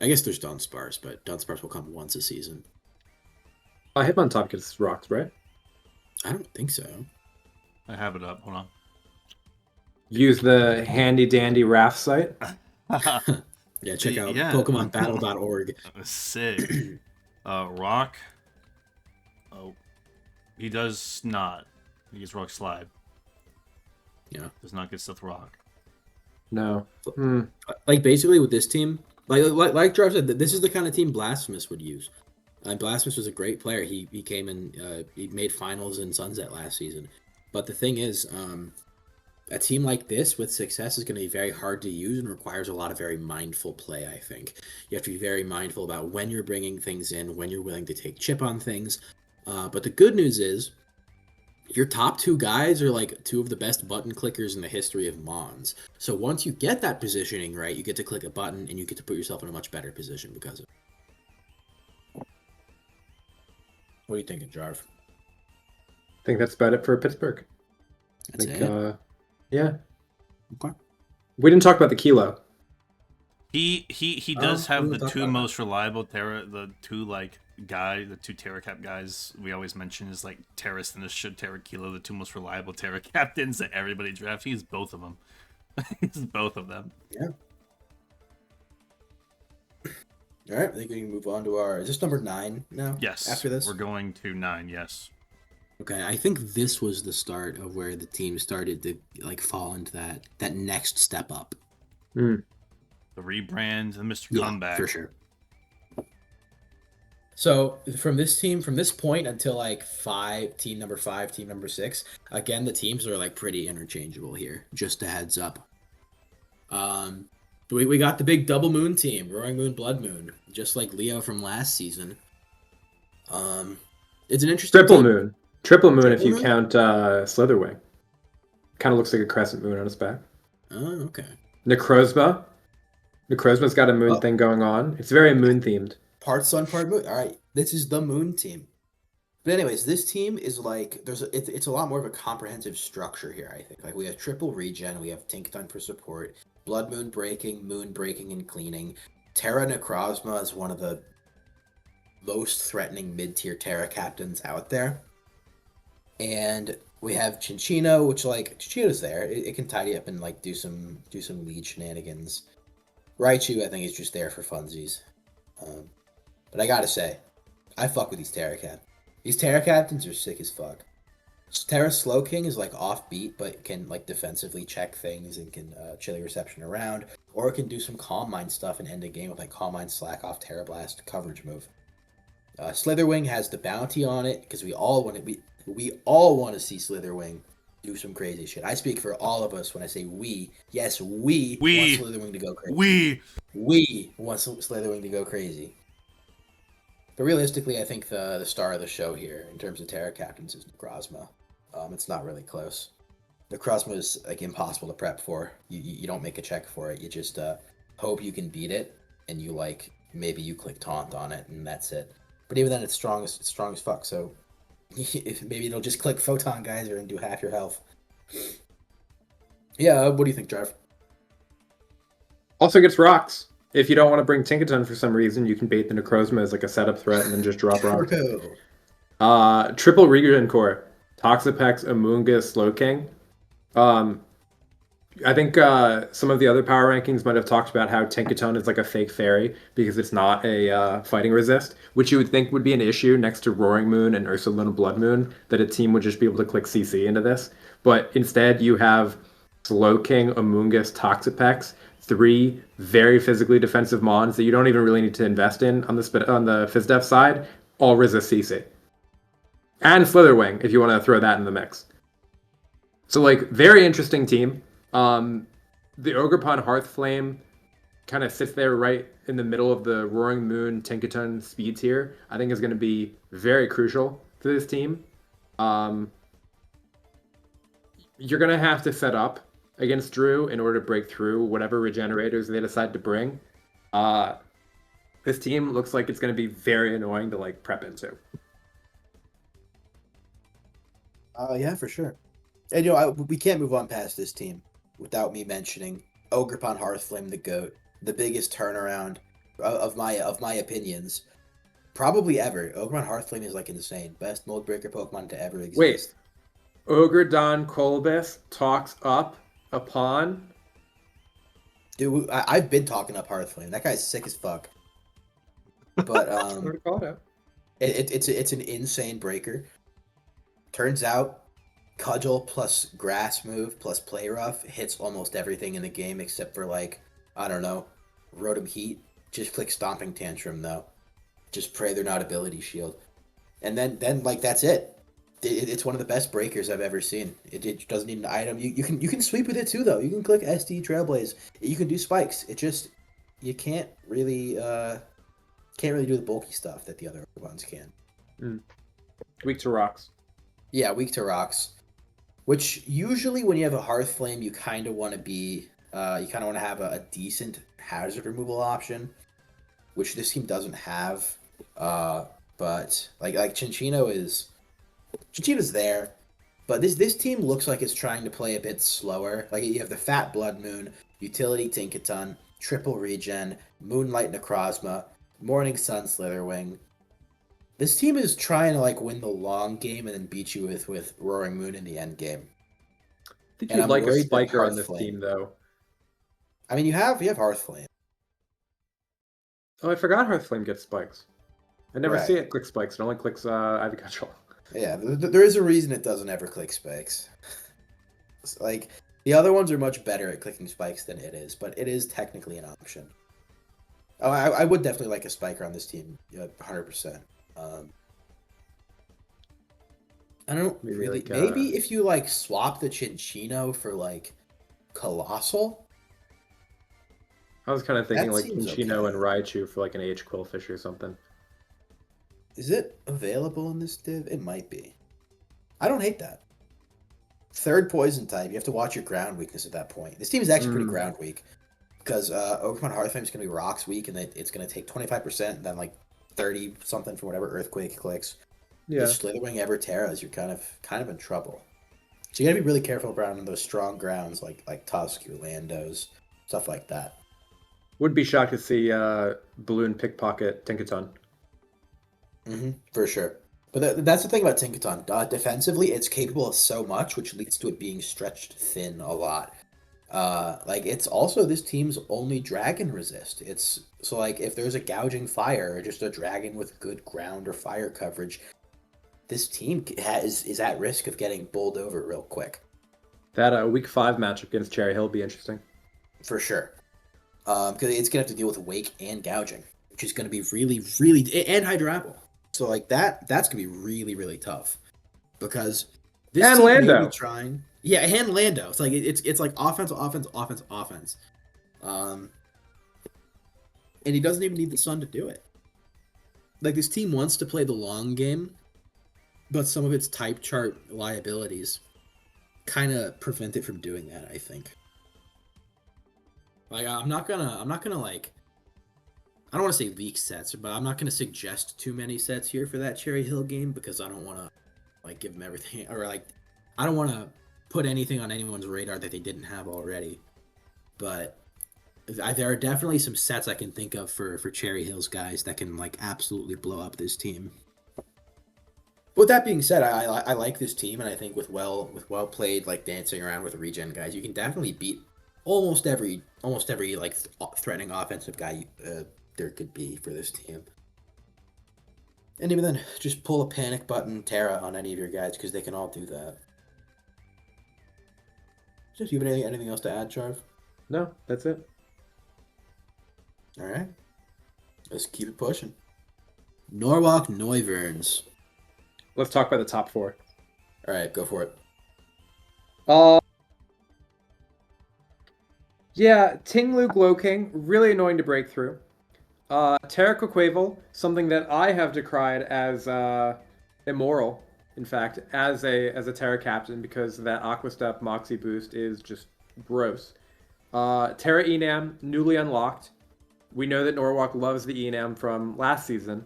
I guess there's Dunsparce, but Dunsparce will come once a season. Hitmontop gets rocks, right? I don't think so. I have it up. Hold on. Use the handy-dandy raft site. Yeah, check out PokemonBattle.org. Sick. Rock. Oh, he does not. He gets Rock Slide. Yeah. Does not get Stealth Rock. No. Like, basically with this team, like Jarv said, this is the kind of team Blasphemous would use. Blasphemous was a great player. He came in, he made finals in Sunset last season. But the thing is, a team like this with success is going to be very hard to use and requires a lot of very mindful play, I think. You have to be very mindful about when you're bringing things in, when you're willing to take chip on things. But the good news is, your top 2 guys are like 2 of the best button clickers in the history of Mons. So once you get that positioning right, you get to click a button and you get to put yourself in a much better position because of it. What are you thinking, Jarv? I think that's about it for Pittsburgh. That's it? Yeah. Okay. We didn't talk about the Kilo. He does have we the will talk 2 about most reliable Terra, the 2 Terra Cap guys we always mention is like Terra Sinistra, Terra Kilo, the 2 most reliable Terra captains that everybody drafts. He's both of them. He's both of them. Yeah. All right, I think we can move on to our. Is this number 9 now? Yes. After this, we're going to 9. Yes. okay. I think this was the start of where the team started to like fall into that next step up. The rebrand and Mr. Comeback. For sure. So from this point until like team number 5, team number 6, again the teams are like pretty interchangeable here. Just a heads up. We got the big double moon team, Roaring Moon, Blood Moon, just like Leo from last season. It's an interesting Triple moon if you count Slitherwing. Kind of looks like a crescent moon on its back. Oh, okay. Necrozma. Necrozma's got a moon thing going on. It's very moon themed. Part sun, part moon. All right, this is the moon team. But anyways, this team is like it's a lot more of a comprehensive structure here. I think like we have triple regen, we have Tinkaton for support, Blood Moon breaking, and cleaning. Terra Necrozma is one of the most threatening mid-tier Terra captains out there, and we have Chinchino, which like Chinchino's there. It can tidy up and like do some lead shenanigans. Raichu, I think, is just there for funsies. But I gotta say, I fuck with these Terra Captains. These Terra Captains are sick as fuck. Terra Slowking is like offbeat, but can like defensively check things and can chilly reception around, or it can do some Calm Mind stuff and end a game with like Calm Mind, Slack Off, Terra Blast coverage move. Slitherwing has the bounty on it because we all want to see Slitherwing do some crazy shit. I speak for all of us when I say we. Yes, we want Slitherwing to go crazy. We want Slitherwing to go crazy. But realistically, I think the star of the show here, in terms of Terra Captains, is Necrozma. It's not really close. Necrozma is like impossible to prep for. You don't make a check for it. You just hope you can beat it, and you like maybe you click taunt on it, and that's it. But even then, it's strong as fuck. So maybe it'll just click Photon Geyser and do half your health. Yeah, what do you think, Jarv? Also gets rocks. If you don't want to bring Tinkaton for some reason, you can bait the Necrozma as like a setup threat and then just drop rocks. Triple Regen Core. Toxapex, Amoonguss, Slowking. I think some of the other power rankings might have talked about how Tinkaton is like a fake fairy because it's not a fighting resist, which you would think would be an issue next to Roaring Moon and Ursaluna Bloodmoon, that a team would just be able to click CC into this. But instead, you have Slowking, Amoonguss, Toxapex, 3 very physically defensive mons that you don't even really need to invest in on the FizzDef side, all resist CC. And Slitherwing, if you want to throw that in the mix. So, like, very interesting team. The Orgerpon Hearthflame kind of sits there right in the middle of the Roaring Moon Tinkaton speed tier. I think is going to be very crucial for this team. You're going to have to set up against Drew in order to break through whatever regenerators they decide to bring. This team looks like it's going to be very annoying to like prep into. Yeah, for sure. And you know, we can't move on past this team without me mentioning Orgerpon Hearthflame, the GOAT, the biggest turnaround of my opinions, probably ever. Orgerpon Hearthflame is like insane, best mold breaker Pokemon to ever exist. Wait, Ogredon Colbus talks up upon. Dude, I've been talking up Hearthflame. That guy's sick as fuck. But it's an insane breaker. Turns out, Cudgel plus Grass move plus Play Rough hits almost everything in the game except for like, I don't know, Rotom Heat. Just click Stomping Tantrum though. Just pray they're not Ability Shield. And then like that's it. It's one of the best breakers I've ever seen. It doesn't need an item. You can sweep with it too though. You can click SD Trailblaze. You can do spikes. It just you can't really do the bulky stuff that the other ones can. Weak to rocks. Yeah, weak to rocks. Which usually when you have a Hearthflame, you kind of want to be you kind of want to have a decent hazard removal option, which this team doesn't have. But like Chinchino's there, but this team looks like it's trying to play a bit slower. Like you have the Fat Bloodmoon, Utility Tinkaton, Triple Regen, Moonlight Necrozma, Morning Sun Slitherwing. This team is trying to like win the long game and then beat you with Roaring Moon in the end game. I think you'd like a spiker on this team though. I mean, you have Hearthflame. Oh, I forgot Hearthflame gets spikes. I never Right. see it click spikes. It only clicks Ivy Control. Yeah, there is a reason it doesn't ever click spikes. It's like the other ones are much better at clicking spikes than it is, but it is technically an option. Oh, I would definitely like a spiker on this team, 100%. I don't Maybe really. like, Maybe if you like swap the Chinchino for like Colossal. I was kind of thinking That like seems Kinchino okay. and Raichu for like an H Quillfish or something. Is it available in this div? It might be. I don't hate that. Third poison type. You have to watch your ground weakness at that point. This team is actually pretty ground weak because Okidogi Hearthflame is going to be rocks weak, and it's going to take 25%, and then like 30 something for whatever Earthquake clicks. Yeah. If Slitherwing ever Terras, you're kind of in trouble. So you got to be really careful around those strong grounds like Tusk, your Landos, stuff like that. Would be shocked to see Balloon Pickpocket Tinkaton. For sure. But that's the thing about Tinkaton. Defensively, it's capable of so much, which leads to it being stretched thin a lot. Like it's also this team's only dragon resist. It's so like if there's a gouging fire or just a dragon with good ground or fire coverage, this team is at risk of getting bowled over real quick. That week 5 matchup against Cherry Hill will be interesting. For sure. Because it's gonna have to deal with wake and gouging, which is gonna be really and Hydrapple. So like that's gonna be really tough because this And team may Lando. be trying. Yeah, and Lando. It's like it's like offense. And he doesn't even need the sun to do it. Like this team wants to play the long game, but some of its type chart liabilities kind of prevent it from doing that, I think. Like I'm not gonna like I don't want to say leak sets, but I'm not gonna suggest too many sets here for that Cherry Hill game because I don't want to like give them everything or like I don't want to put anything on anyone's radar that they didn't have already. But there are definitely some sets I can think of for Cherry Hill's guys that can like absolutely blow up this team. With that being said, I like this team, and I think with well played like dancing around with regen guys, you can definitely beat almost every like threatening offensive guy there could be for this team. And even then, just pull a panic button Terra on any of your guys because they can all do that. Do you have anything else to add, Charv? No, that's it. All right, let's keep it pushing. Norwalk Noiverns. Let's talk about the top 4. All right, go for it. Yeah, Tinglu Glowking, really annoying to break through. Terra Quavel, something that I have decried as immoral, in fact, as a Terra captain, because that Aqua Step Moxie boost is just gross. Terra Enam, newly unlocked. We know that Norwalk loves the Enam from last season.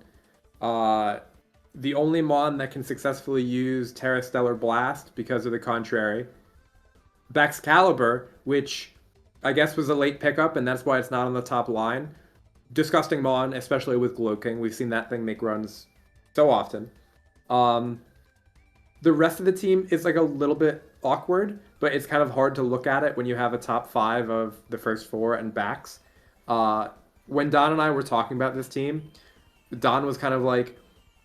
The only Mon that can successfully use Terra Stellar Blast because of the contrary. Baxcalibur, which I guess was a late pickup, and that's why it's not on the top line. Disgusting Mon, especially with Glowking. We've seen that thing make runs so often. The rest of the team is like a little bit awkward, but it's kind of hard to look at it when you have a top 5 of the first 4 and backs. When Don and I were talking about this team, Don was kind of like,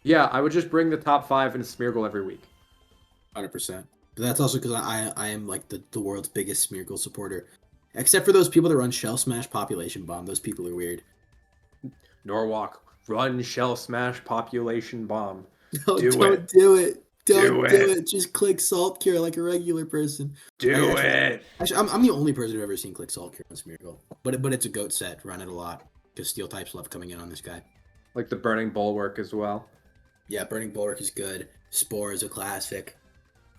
yeah, I would just bring the top 5 and Smeargle every week. 100%. But that's also because I am like the world's biggest Smeargle supporter. Except for those people that run Shell Smash Population Bomb. Those people are weird. Norwalk, run Shell Smash Population Bomb. Don't Do do it. Don't do it. it. Just click Salt Cure like a regular person. Do it. Actually, I'm the only person who've ever seen click Salt Cure on Smeargle. But it's a goat set. Run it a lot. Because Steel types love coming in on this guy. Like the Burning Bulwark as well. Yeah, Burning Bulwark is good. Spore is a classic.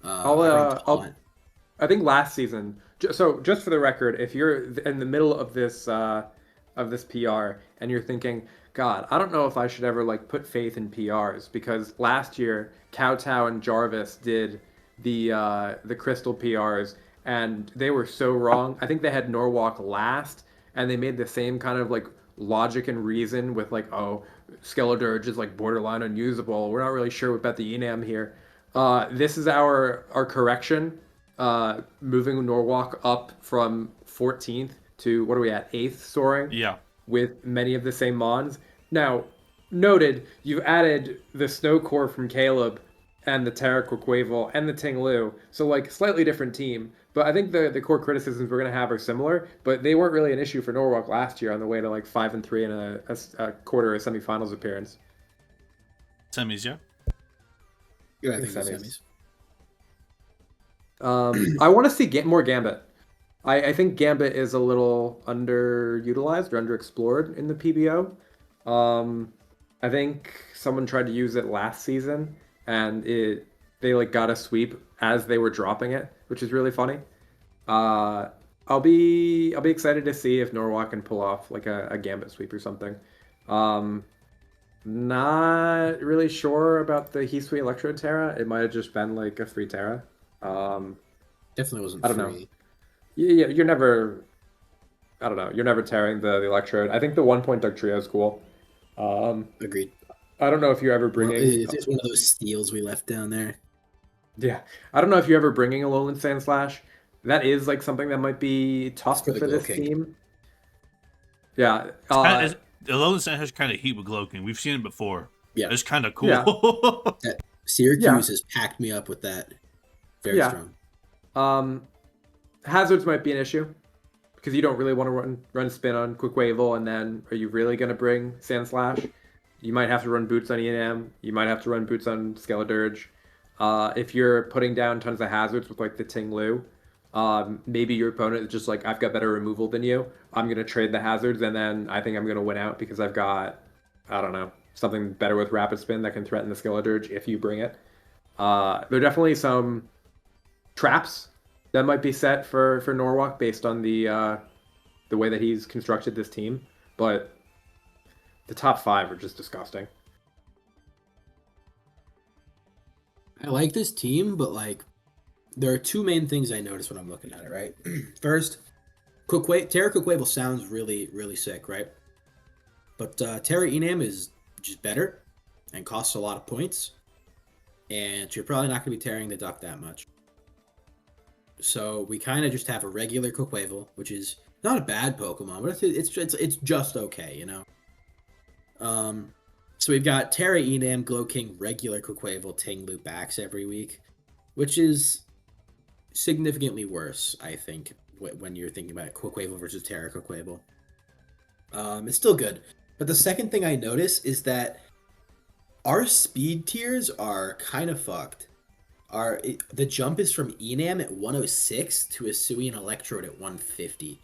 I think last season. So just for the record, if you're in the middle of this PR and you're thinking, God, I don't know if I should ever like put faith in PRs because last year Kowtow and Jarvis did the Crystal PRs and they were so wrong. I think they had Norwalk last and they made the same kind of like logic and reason with like, oh, Skeledirge is like borderline unusable. We're not really sure about the Enam here. This is our correction. Moving Norwalk up from 14th to what are we at? 8th soaring? Yeah. with many of the same mons. Now, noted, you've added the Snow Core from Caleb and the Terra Quaquaval and the Ting Lu, so like slightly different team. But I think the core criticisms we're gonna have are similar, but they weren't really an issue for Norwalk last year on the way to like 5-3 in a quarter or semifinals appearance. Semis, yeah. Yeah, I think semis. I want to see more Gambit. I think Gambit is a little underutilized or underexplored in the PBO. I think someone tried to use it last season, and they like got a sweep as they were dropping it, which is really funny. I'll be excited to see if Norwalk can pull off like a Gambit sweep or something. Not really sure about the Hisui Electro Terra. It might have just been like a free Terra. Definitely wasn't. I don't know. Yeah, you're never. I don't know. You're never tearing the Electrode. I think the 1-point Doug Trio is cool. Agreed. I don't know if you're ever bringing. It's one of those steals we left down there. Yeah, I don't know if you're ever bringing a Lowland Sandslash. That is like something that might be tough for this team. Yeah, the Lowland Sand has kind of heat with Glowking. We've seen it before. Yeah, it's kind of cool. Yeah. Syracuse has packed me up with that. Very strong. Hazards might be an issue because you don't really want to run spin on Quaquaval, and then are you really going to bring Sandslash? You might have to run boots on E&M. You might have to run boots on Skeledirge. If you're putting down tons of hazards with like the Ting Lu, maybe your opponent is just like, I've got better removal than you. I'm going to trade the hazards, and then I think I'm going to win out because I've got, I don't know, something better with Rapid Spin that can threaten the Skeledirge if you bring it. There are definitely some traps that might be set for Norwalk based on the way that he's constructed this team, but the top 5 are just disgusting. I like this team, but like there are two main things I notice when I'm looking at it, right? First, Terra Quaquaval sounds really, really sick, right? But Terra Enam is just better and costs a lot of points, and you're probably not going to be tearing the duck that much. So we kind of just have a regular Quaquaval, which is not a bad Pokemon, but it's just okay, you know. So we've got Terra Enam, Glowking, regular Quaquaval, Ting Lu backs every week, which is significantly worse, I think, when you're thinking about Quaquaval versus Terra Quaquaval. It's still good, but the second thing I notice is that our speed tiers are kind of fucked. The jump is from Enam at 106 to Hisuian Electrode at 150,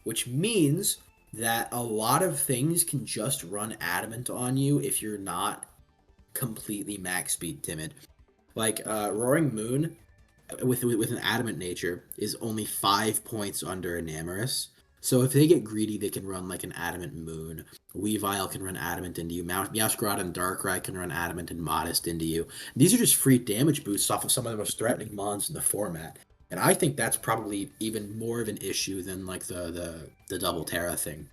which means that a lot of things can just run Adamant on you if you're not completely max speed timid. Like Roaring Moon with an Adamant nature is only 5 points under Enamorous. So if they get greedy, they can run like an Adamant Moon. Weavile can run Adamant into you. Meowscarada and Darkrai can run Adamant and Modest into you. These are just free damage boosts off of some of the most threatening mons in the format. And I think that's probably even more of an issue than like the double Terra thing.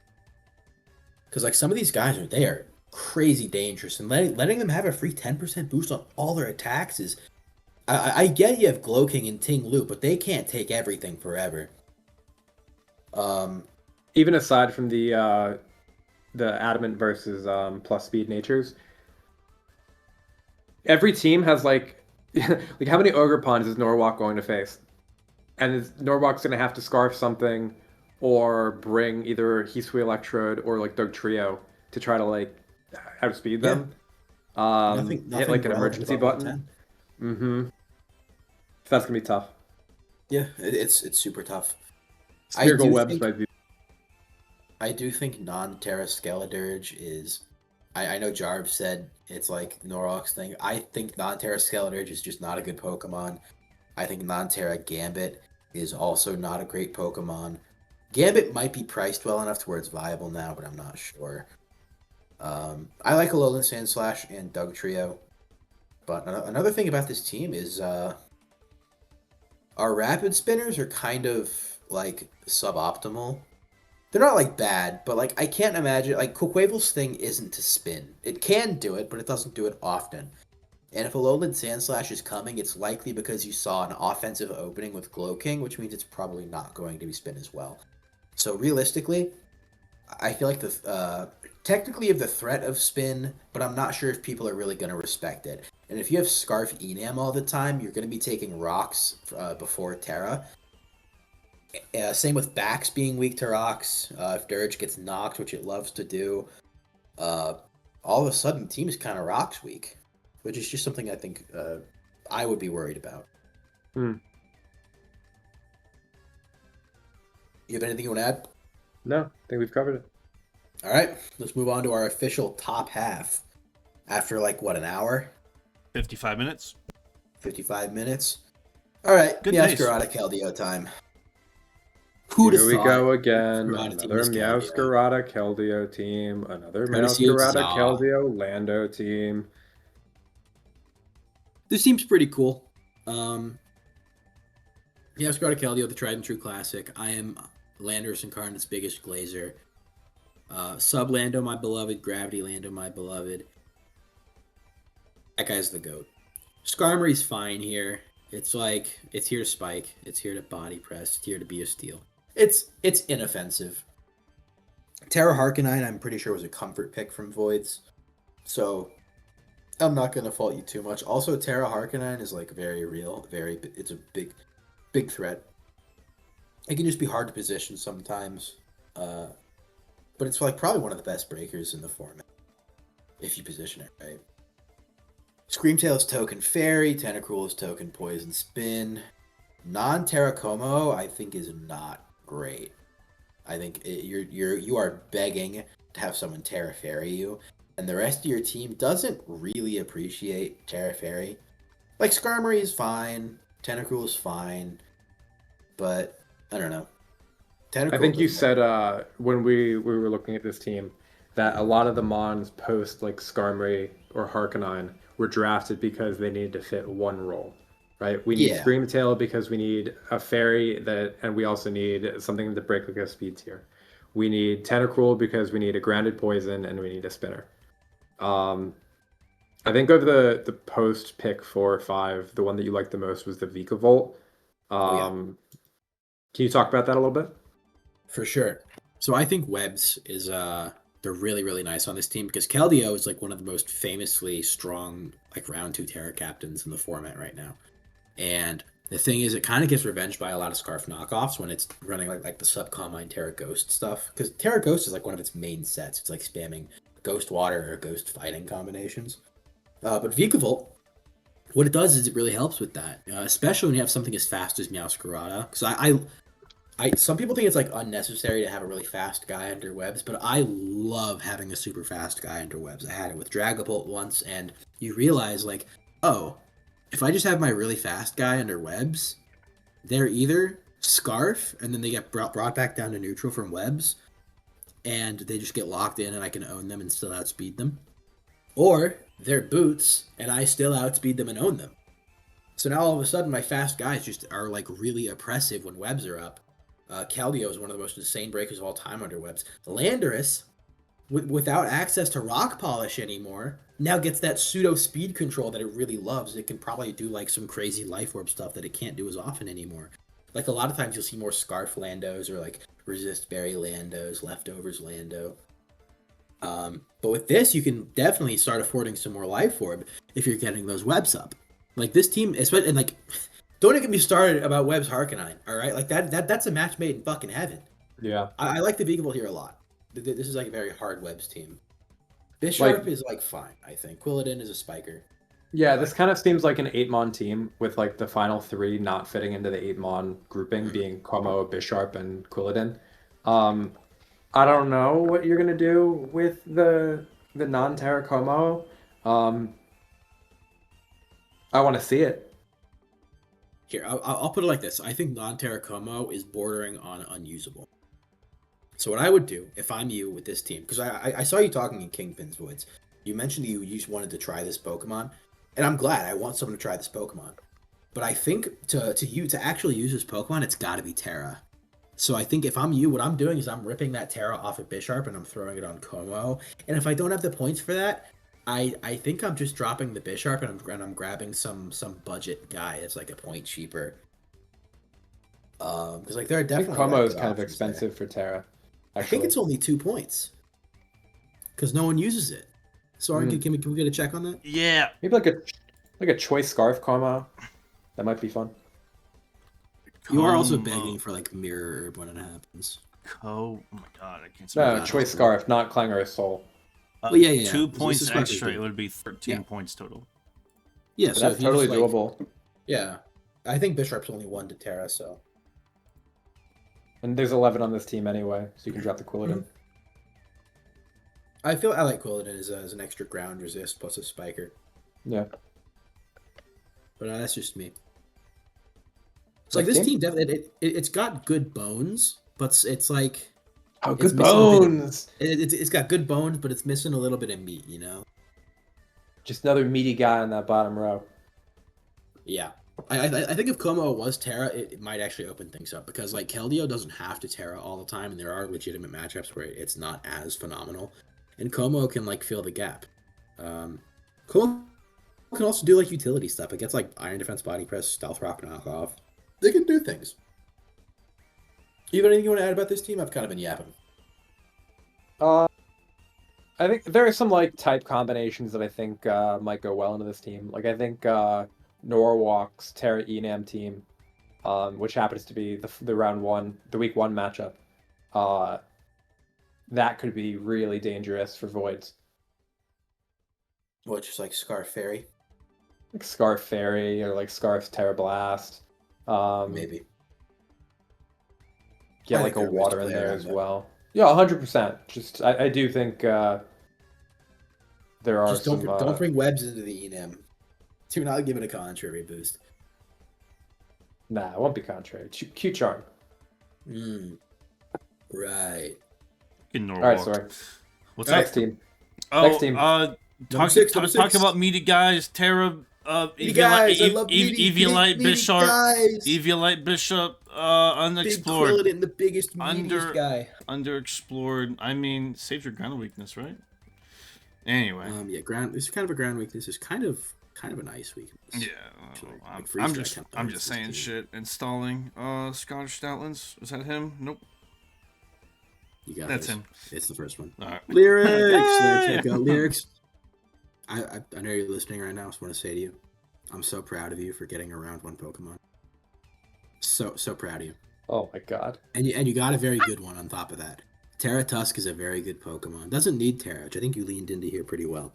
Because like some of these guys they are crazy dangerous, and letting them have a free 10% boost on all their attacks is... I get you have Glowking and Ting Lu, but they can't take everything forever. Even aside from the Adamant versus plus speed natures, every team has like like how many Orgerpons is Norwalk going to face? And Norwalk's going to have to Scarf something or bring either Hisui Electrode or like Doug Trio to try to like outspeed them. Nothing hit like an emergency button. So that's going to be tough. Yeah, it's super tough. Spherical Webs might be. I do think non-Terra Skeledirge is... I know Jarv said it's like Norwalk's thing. I think non-Terra Skeledirge is just not a good Pokemon. I think non-Terra Gambit is also not a great Pokemon. Gambit might be priced well enough to where it's viable now, but I'm not sure. I like Alolan Sandslash and Doug Trio. But another thing about this team is our Rapid Spinners are kind of like suboptimal. They're not like bad, but like I can't imagine, like Quaquaval's thing isn't to spin. It can do it, but it doesn't do it often. And if a Alolan Sandslash is coming, it's likely because you saw an offensive opening with Glowking, which means it's probably not going to be spin as well. So realistically, I feel like technically of the threat of spin, but I'm not sure if people are really going to respect it. And if you have Scarf Enam all the time, you're going to be taking rocks before Terra. Same with backs being weak to rocks. If Dirge gets knocked, which it loves to do, all of a sudden the team is kind of rocks weak, which is just something I think I would be worried about. Hmm. You have anything you want to add? No, I think we've covered it. All right, let's move on to our official top half. After like what, an hour? 55 minutes. 55 minutes. All right, Good pace. Meowscarada Keldeo time. Here we go again. Meowscarada team Another is Keldeo. Meowscarada Keldeo team. Another Courtesy of Meowscarada Zaw. Keldeo Lando team. This seems pretty cool. Meowscarada Keldeo, the tried and true classic. I am Landorus Incarnate's biggest glazer. Sub Lando, my beloved. Gravity Lando, my beloved. That guy's the GOAT. Skarmory's fine here. It's here to spike. It's here to body press. It's here to be a steal. It's inoffensive. Terra Harkonine, I'm pretty sure, was a comfort pick from Voids. So I'm not going to fault you too much. Also, Terra Harkonine is like very real. It's a big threat. It can just be hard to position sometimes. But it's like probably one of the best breakers in the format. If you position it right. Screamtail is token Fairy, Tentacruel is token Poison Spin. Non-Terracomo, I think, is not great. I think you are begging to have someone Terra Fairy you, and the rest of your team doesn't really appreciate Terra Fairy. Like, Skarmory is fine, Tentacruel is fine, but I don't know. I think you said when we were looking at this team that a lot of the Mons post like Skarmory or Harkonine were drafted because they needed to fit one role, right? We need Screamtail because we need a fairy and we also need something to break like a speed tier. We need Tentacruel because we need a grounded poison and we need a spinner. I think of the post pick 4 or 5, the one that you liked the most was the Vikavolt. Can you talk about that a little bit? For sure. So I think Webs is they're really, really nice on this team because Keldeo is like one of the most famously strong like round 2 Terra captains in the format right now. And the thing is, it kind of gets revenged by a lot of Scarf knockoffs when it's running like the Subcombine Terra Ghost stuff. Because Terra Ghost is like one of its main sets. It's like spamming Ghost Water or Ghost Fighting combinations. But Vikavolt, what it does is it really helps with that, especially when you have something as fast as Meowscarada. Because some people think it's like unnecessary to have a really fast guy under webs, but I love having a super fast guy under webs. I had it with Dragapult once, and you realize like, oh, if I just have my really fast guy under webs, they're either Scarf, and then they get brought back down to neutral from webs, and they just get locked in, and I can own them and still outspeed them, or they're Boots, and I still outspeed them and own them. So now all of a sudden, my fast guys just are like really oppressive when webs are up. Keldeo is one of the most insane breakers of all time under webs. Landorus, without access to rock polish anymore, now gets that pseudo speed control that it really loves. It can probably do like some crazy life orb stuff that it can't do as often anymore. Like a lot of times you'll see more Scarf Landos or like Resist Berry Landos, Leftovers Lando. But with this, you can definitely start affording some more life orb if you're getting those webs up. Like this team, especially, and like, don't get me started about Webs Harkonine, all right? Like that's a match made in fucking heaven. Yeah. I like the Vikavolt here a lot. This is like a very hard Webs team. Bisharp is like fine, I think. Quilladin is a spiker. Yeah, this kind of seems like an 8-mon team with like the final 3 not fitting into the 8-mon grouping, being Como, Bisharp, and Quilladin. I don't know what you're gonna do with the non-Terra Como. I want to see it. Here, I'll put it like this. I think non-Terra Como is bordering on unusable. So what I would do if I'm you with this team, because I saw you talking in Kingpin's Woods. You mentioned you just wanted to try this Pokemon, and I'm glad. I want someone to try this Pokemon. But I think to actually use this Pokemon, it's got to be Terra. So I think if I'm you, what I'm doing is I'm ripping that Terra off of Bisharp and I'm throwing it on Como. And if I don't have the points for that, I think I'm just dropping the Bisharp and I'm grabbing some budget guy that's like a point cheaper. Because like there are definitely Como is kind of expensive for Terra. I think it's only 2 points because no one uses it. So, can we get a check on that? Yeah. Maybe like a choice scarf combo. That might be fun. You are also begging for like mirror herb when it happens. Oh my god, I can't No, spell choice scarf, not Clangor of Soul. Well, yeah. 2 This points is what extra, they do. it would be 13 points total. Yeah, But so that's if you totally just, like- doable. Yeah, I think Bishop's only 1 to Terra, so. And there's 11 on this team anyway, so you can drop the Quilladin. I like Quilladin as an extra ground resist plus a spiker, Yeah. but that's just me. So like this team definitely it's got good bones, but it's like Oh, it's good missing a bit of- bones! It's got good bones, but it's missing a little bit of meat, Just another meaty guy in that bottom row. Yeah. I think if Como was Terra, it might actually open things up because like Keldeo doesn't have to Terra all the time, and there are legitimate matchups where it's not as phenomenal, and Como can like fill the gap. Como can also do like utility stuff. It gets like Iron Defense, Body Press, Stealth Rock, Knockoff. They can do things. You got anything you want to add about this team? I've kind of been yapping. I think there are some like type combinations that I think might go well into this team. Like I think Norwalk's Terra Enam team, which happens to be the week 1 matchup, that could be really dangerous for Voids. What, just like Scarf Fairy? Like Scarf Fairy or like Scarf Terra Blast. Maybe. Get I like a think they're water best in player there on as that. well. Yeah, 100%. Just I do think there are Just some. don't bring webs into the Enam. Do not give it a contrary boost. Nah, it won't be contrary. Q charm. Right. In All Norwalk. right, sorry. What's Next up? team. Oh, Next team. Number six. Talk about meaty guys. Terra, Meaty guys, I love Eviolite meaty Bishop, guys. Eviolite Bishop, Big unexplored, Quilladin, the biggest, meatiest guy. underexplored. I mean, saves your ground weakness, right? Anyway. Yeah, ground. It's kind of a ground weakness. It's kind of an ice weakness. Yeah, Actually, I'm like freeze just strike I'm counterparts just this saying team. shit. Installing Scottish Stoutlands. Is that him? Nope. You got That's this. him. It's the first one. All right. Lyrics. Yay! There, check out lyrics. I know you're listening right now. I just want to say to you, I'm so proud of you for getting around 1 Pokemon. So proud of you. Oh my god. And you got a very good one on top of that. Terra Tusk is a very good Pokemon. Doesn't need Terra, which I think you leaned into here pretty well.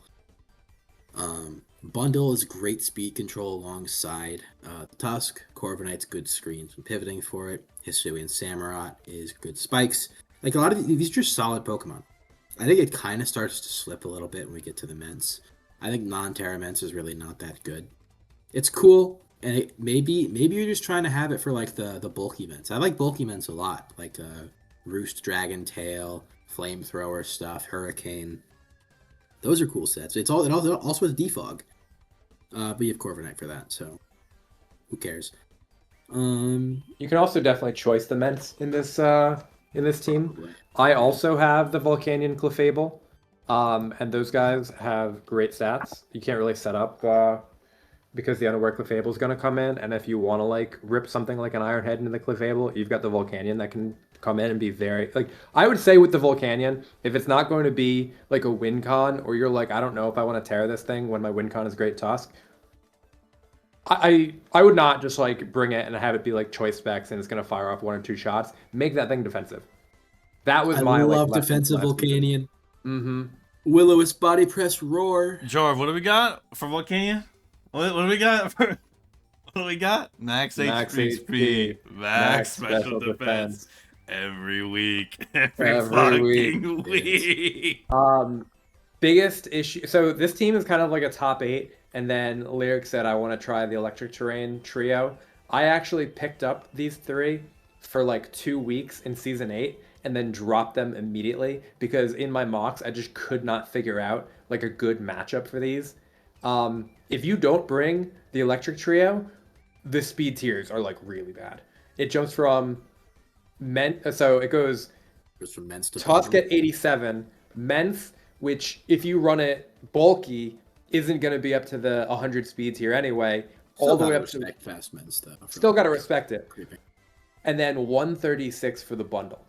Bundle is great speed control alongside Tusk. Corviknight's good screens and pivoting for it. Hisuian Samurott is good spikes. Like a lot of these are just solid Pokemon. I think it kind of starts to slip a little bit when we get to the Ments. I think non-Terra Ments is really not that good. It's cool, and maybe you're just trying to have it for like the bulky Ments. I like bulky Ments a lot, like Roost, Dragon Tail, Flamethrower stuff, Hurricane. Those are cool sets. It also has Defog, but you have Corviknight for that, so who cares? You can also definitely choice the Ments in this team. I also have the Volcanion Clefable, and those guys have great stats. You can't really set up because the Unaware Clefable is going to come in, and if you want to like rip something like an Iron Head into the Clefable, you've got the Volcanion that can come in and be very like. I would say with the Volcanion, if it's not going to be like a win con, or you're like, I don't know if I want to tear this thing when my win con is Great Tusk. I would not just like bring it and have it be like choice specs and it's gonna fire off 1 or 2 shots. Make that thing defensive. That was my love like, defensive Volcanion. Mm-hmm. Will-O-Wisp Body Press Roar. Jorv, what do we got for Volcania? What do we got for? What do we got? Max HP, max special defense. Every week. Every fucking week. Biggest issue. So this team is kind of like a top 8, and then Lyric said, I want to try the Electric Terrain trio. I actually picked up these 3 for like 2 weeks in Season 8, and then dropped them immediately, because in my mocks, I just could not figure out like a good matchup for these. If you don't bring the Electric Trio, the speed tiers are like really bad. It jumps from so it goes From Ments to Tusk Bundle. at 87, Menth, which if you run it bulky, isn't going to be up to the 100 speed tier anyway. Still all the way gotta up to respect fast Ments though. still got to respect it. Creeping. And then 136 for the bundle.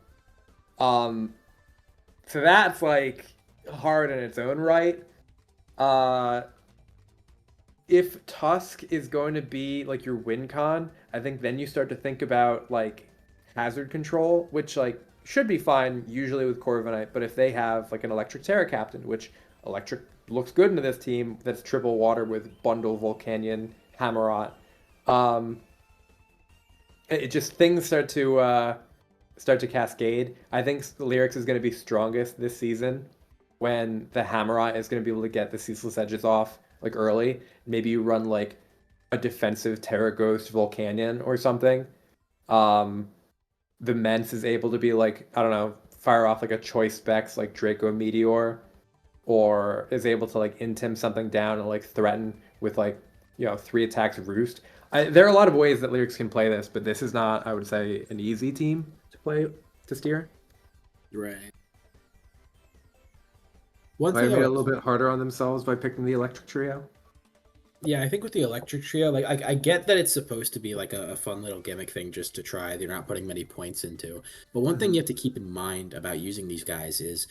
So that's like hard in its own right. If Tusk is going to be like your win con, I think then you start to think about like hazard control, which like should be fine usually with Corviknight, but if they have like an Electric Terra captain, which Electric looks good into this team that's triple water with Bundle, Volcanion, Hammerot, um, it just things start to cascade. I think Lyrics is going to be strongest this season when the Hammerot is going to be able to get the Ceaseless Edges off like early. Maybe you run like a defensive Terra Ghost Volcanion or something. The Mence is able to be like, I don't know, fire off like a choice specs like Draco Meteor, or is able to like intim something down and like threaten with like, 3 attacks Roost. There are a lot of ways that Lyrics can play this, but this is not, I would say, an easy team to steer. Right. One Might thing have made it a little bit harder on themselves by picking the Electric Trio. Yeah, I think with the Electric Trio, like I get that it's supposed to be like a fun little gimmick thing just to try. They're not putting many points into. But one thing you have to keep in mind about using these guys is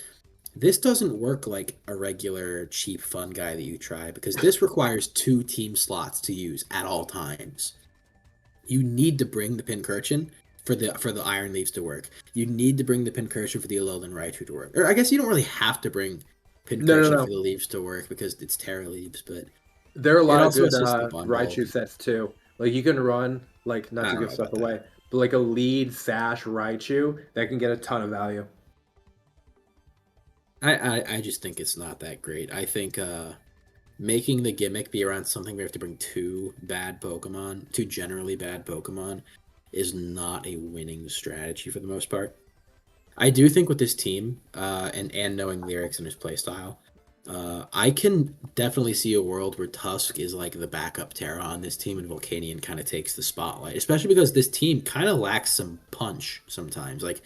this doesn't work like a regular cheap fun guy that you try, because this requires 2 team slots to use at all times. You need to bring the Pincurchin for the Iron Leaves to work. You need to bring the Pincurchin for the Alolan Raichu to work. Or I guess you don't really have to bring Pincurchin No. for the Leaves to work because it's Terra Leaves, but There are a lot of also good assists the bundle. Raichu sets too. Like you can run, like not I to don't give know stuff about away, but like a lead Sash Raichu that can get a ton of value. I just think it's not that great. I think making the gimmick be around something we have to bring 2 generally bad Pokemon, is not a winning strategy for the most part. I do think with this team, and knowing Lyrics and his playstyle, I can definitely see a world where Tusk is like the backup Terra on this team and Volcanion kind of takes the spotlight, especially because this team kind of lacks some punch sometimes. Like,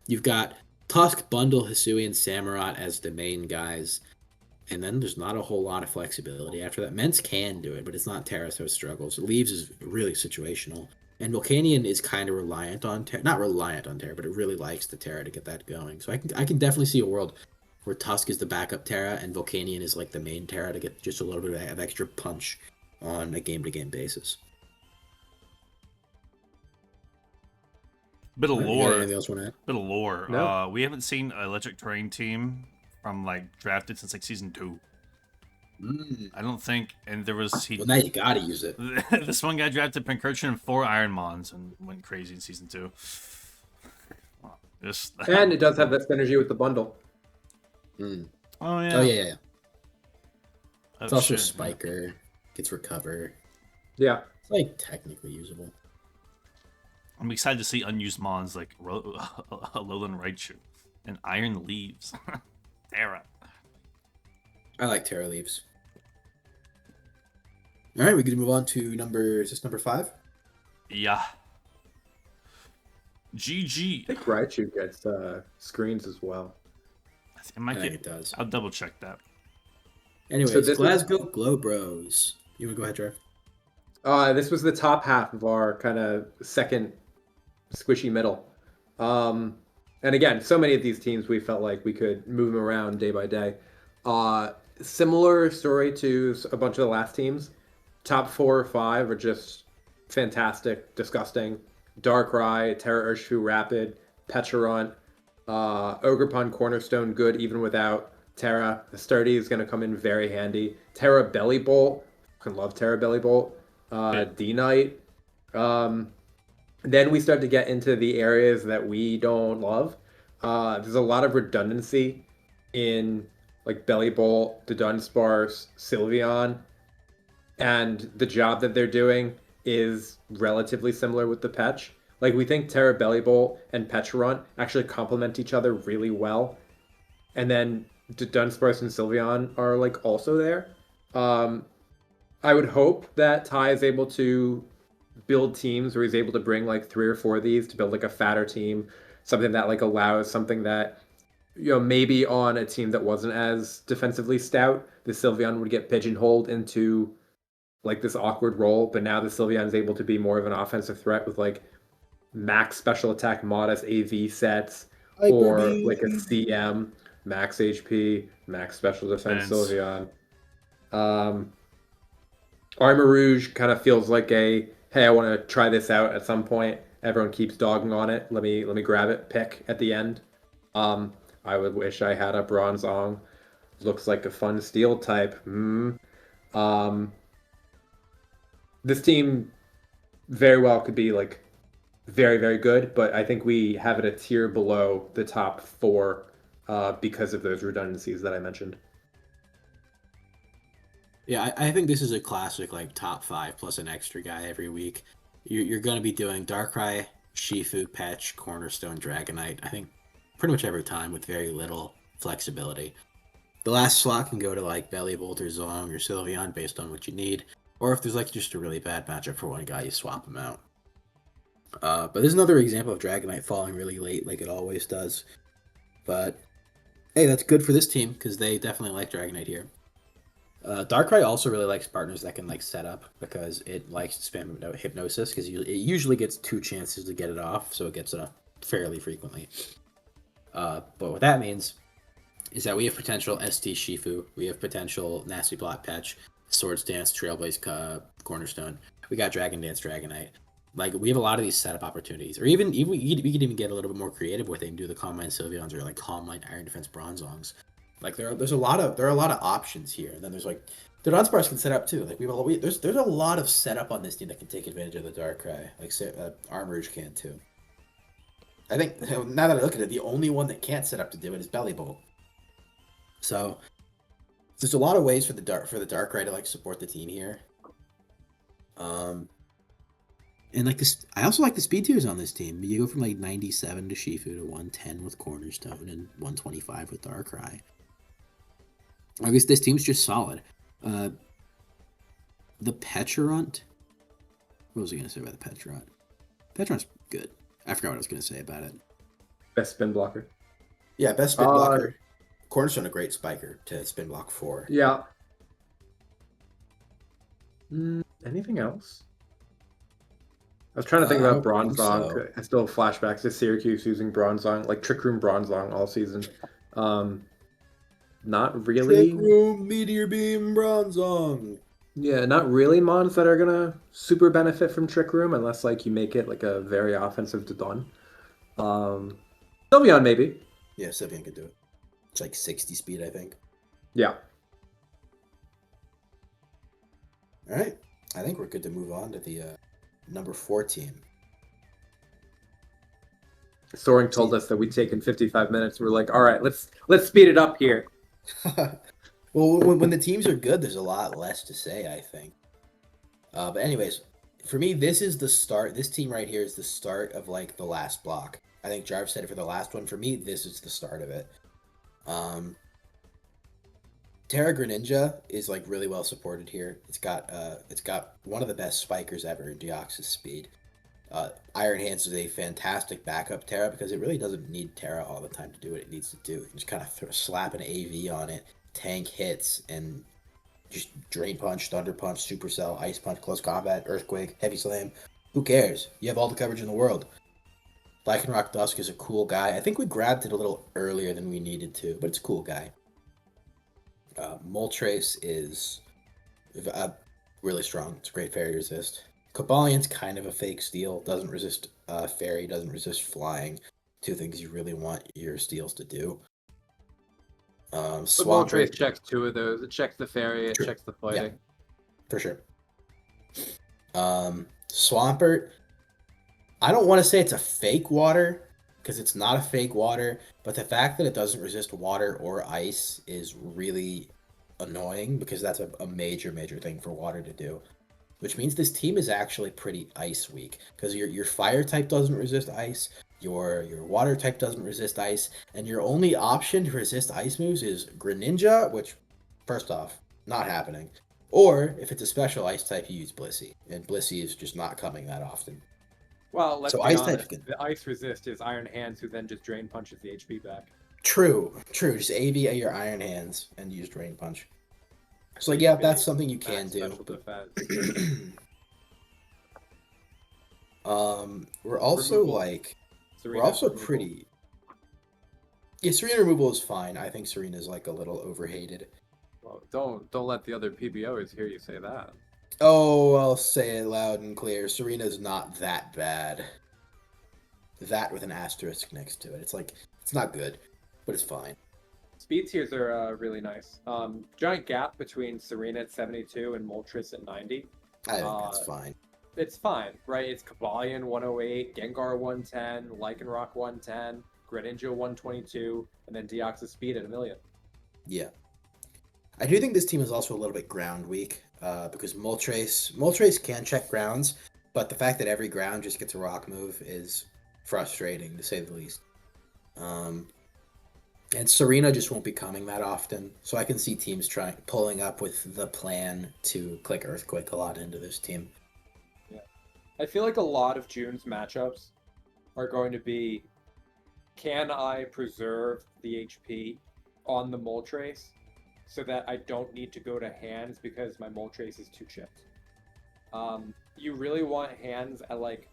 you've got Tusk, Bundle, Hisuian, Samurott as the main guys, and then there's not a whole lot of flexibility after that. Mence can do it, but it's not Terra, so it struggles. Leaves is really situational. And Volcanion is kind of reliant on Terra. Not reliant on Terra, but it really likes the Terra to get that going. So I can definitely see a world where Tusk is the backup Terra and Volcanion is like the main Terra to get just a little bit of extra punch on a game-to-game basis. Bit of You got lore. anything else you want to add? Bit of lore. No. We haven't seen an Electric Terrain team from like drafted since like season 2. I don't think, and there was Well, now you gotta use it. this one guy drafted Pincurchin and 4 Ironmons and went crazy in season 2. And it does have that synergy with the bundle. Oh yeah. Oh, yeah. Oh, It's also shit. Spiker. Gets Recover. Yeah. It's like technically usable. I'm excited to see unused mons like Alolan Raichu and Iron Leaves. Terra. I like Terra Leaves. All right, we can move on to number 5? Yeah. GG. I think Raichu gets screens as well. It might I get, think it does. I'll double check that. Anyways, So this Glasgow Glowbros. You want to go ahead, Trev? This was the top half of our kind of second squishy middle. And again, so many of these teams we felt like we could move them around day by day. Similar story to a bunch of the last teams. Top 4 or 5 are just fantastic, disgusting. Darkrai, Terra Urshifu Rapid, Pecharunt, Orgerpon Cornerstone good even without Terra. The Sturdy is going to come in very handy. Terra Belly Bolt. I love Terra Belly Bolt. D-Knight. Then we start to get into the areas that we don't love. There's a lot of redundancy in like Belly Bolt, the Dunsparce, Sylveon, and the job that they're doing is relatively similar with the Petch. Like we think Terra Belly Bolt and Pecharunt actually complement each other really well, and then Dunsparce and Sylveon are like also there. I would hope that Ty is able to build teams where he's able to bring like 3 or 4 of these to build like a fatter team, something that like allows something that, maybe on a team that wasn't as defensively stout, the Sylveon would get pigeonholed into like this awkward role, but now the Sylveon is able to be more of an offensive threat with like max special attack modest AV sets or like a CM. max HP, max special defense Defense. Sylveon. Armor Rouge kind of feels like a hey, I want to try this out at some point. Everyone keeps dogging on it. Let me grab it. Pick at the end. I would wish I had a Bronzong. Looks like a fun steel type. This team very well could be like very, very good, but I think we have it a tier below the top 4 because of those redundancies that I mentioned. Yeah, I think this is a classic like top 5 plus an extra guy every week. You're going to be doing Darkrai, Shifu, Petch, Cornerstone, Dragonite. I think pretty much every time with very little flexibility. The last slot can go to like Bellybolt or Zong or Sylveon based on what you need. Or if there's like just a really bad matchup for one guy, you swap them out. But there's another example of Dragonite falling really late like it always does. But hey, that's good for this team because they definitely like Dragonite here. Darkrai also really likes partners that can like set up because it likes to spam Hypnosis because it usually gets 2 chances to get it off, so it gets it off fairly frequently. But what that means is that we have potential ST Shifu, we have potential Nasty Block Patch, Swords Dance, Trailblaze, Cornerstone. We got Dragon Dance, Dragonite. Like we have a lot of these setup opportunities, or even we could even get a little bit more creative with it and do the Calm Mind Sylveons or like Calm Mind Iron Defense Bronzongs. Like there are a lot of options here, and then there's like the Dunsparce can set up too. Like there's a lot of setup on this team that can take advantage of the Darkrai. Like Armor Rouge can too. I think now that I look at it, the only one that can't set up to do it is Bellybolt. So there's a lot of ways for the Darkrai to like support the team here. And like this, I also like the speed tiers on this team. You go from like 97 to Shifu to 110 with Cornerstone and 125 with Darkrai. I guess this team's just solid. The Pecharunt. What was I going to say about the Pecharunt? Pecharunt's good. I forgot what I was going to say about it. Best spin blocker. Yeah, best spin blocker. Cornerstone a great spiker to spin block 4. Yeah. Anything else? I was trying to think about Bronzong. So. I still have flashbacks to Syracuse using Bronzong, like Trick Room Bronzong all season. Not really. Trick Room, Meteor Beam, Bronzong. Yeah, not really mons that are gonna super benefit from Trick Room unless like you make it like a very offensive Dodon. Sylveon maybe. Yeah, Sylveon could do it. It's like 60 speed, I think. Yeah. All right. I think we're good to move on to the number 4 team. Soaring told us that we'd taken 55 minutes. We're like, all right, let's speed it up here. Well, when the teams are good, there's a lot less to say, I think. But anyways, for me, this is the start. This team right here is the start of like the last block. I think Jarv said it for the last one. For me, this is the start of it. Terra Greninja is like really well supported here. It's got one of the best spikers ever in Deoxys speed. Iron Hands is a fantastic backup Terra because it really doesn't need Terra all the time to do what it needs to do. You can just kind of slap an AV on it, tank hits, and just Drain Punch, Thunder Punch, Supercell, Ice Punch, Close Combat, Earthquake, Heavy Slam. Who cares? You have all the coverage in the world. Lycanroc Dusk is a cool guy. I think we grabbed it a little earlier than we needed to, but it's a cool guy. Moltres is really strong. It's a great fairy resist. Cobalion's kind of a fake steal. Doesn't resist fairy, doesn't resist flying. 2 things you really want your steals to do. Moltres checks 2 of those. It checks the fairy, it checks the fighting. Yeah, for sure. Swampert, I don't want to say it's a fake water, because it's not a fake water, but the fact that it doesn't resist water or ice is really annoying, because that's a major thing for water to do. Which means this team is actually pretty ice weak, because your fire type doesn't resist ice, your water type doesn't resist ice, and your only option to resist ice moves is Greninja, which, first off, not happening. Or, if it's a special ice type, you use Blissey, and Blissey is just not coming that often. Well, let's So be ice honest. type The ice resist is Iron Hands, who then just Drain Punches the HP back. True. Just AV at your Iron Hands and use Drain Punch. So, like, yeah, that's something you can do. Special defense. We're also Removal. like, Serena's we're also removal. pretty. Yeah, Serena removal is fine. I think Serena's like a little overhated. Well, don't let the other PBOs hear you say that. Oh, I'll say it loud and clear. Serena's not that bad. That with an asterisk next to it. It's like, it's not good, but it's fine. Speed tiers are really nice. Giant gap between Serena at 72 and Moltres at 90. I think that's fine. It's fine, right? It's Kabalion 108, Gengar 110, Lycanroc 110, Greninja 122, and then Deoxys Speed at 1,000,000. Yeah. I do think this team is also a little bit ground weak because Moltres can check grounds, but the fact that every ground just gets a rock move is frustrating, to say the least. And Serena just won't be coming that often, so I can see teams pulling up with the plan to click Earthquake a lot into this team. Yeah, I feel like a lot of June's matchups are going to be, can I preserve the HP on the Moltres so that I don't need to go to hands because my Moltres is too chipped. You really want hands at like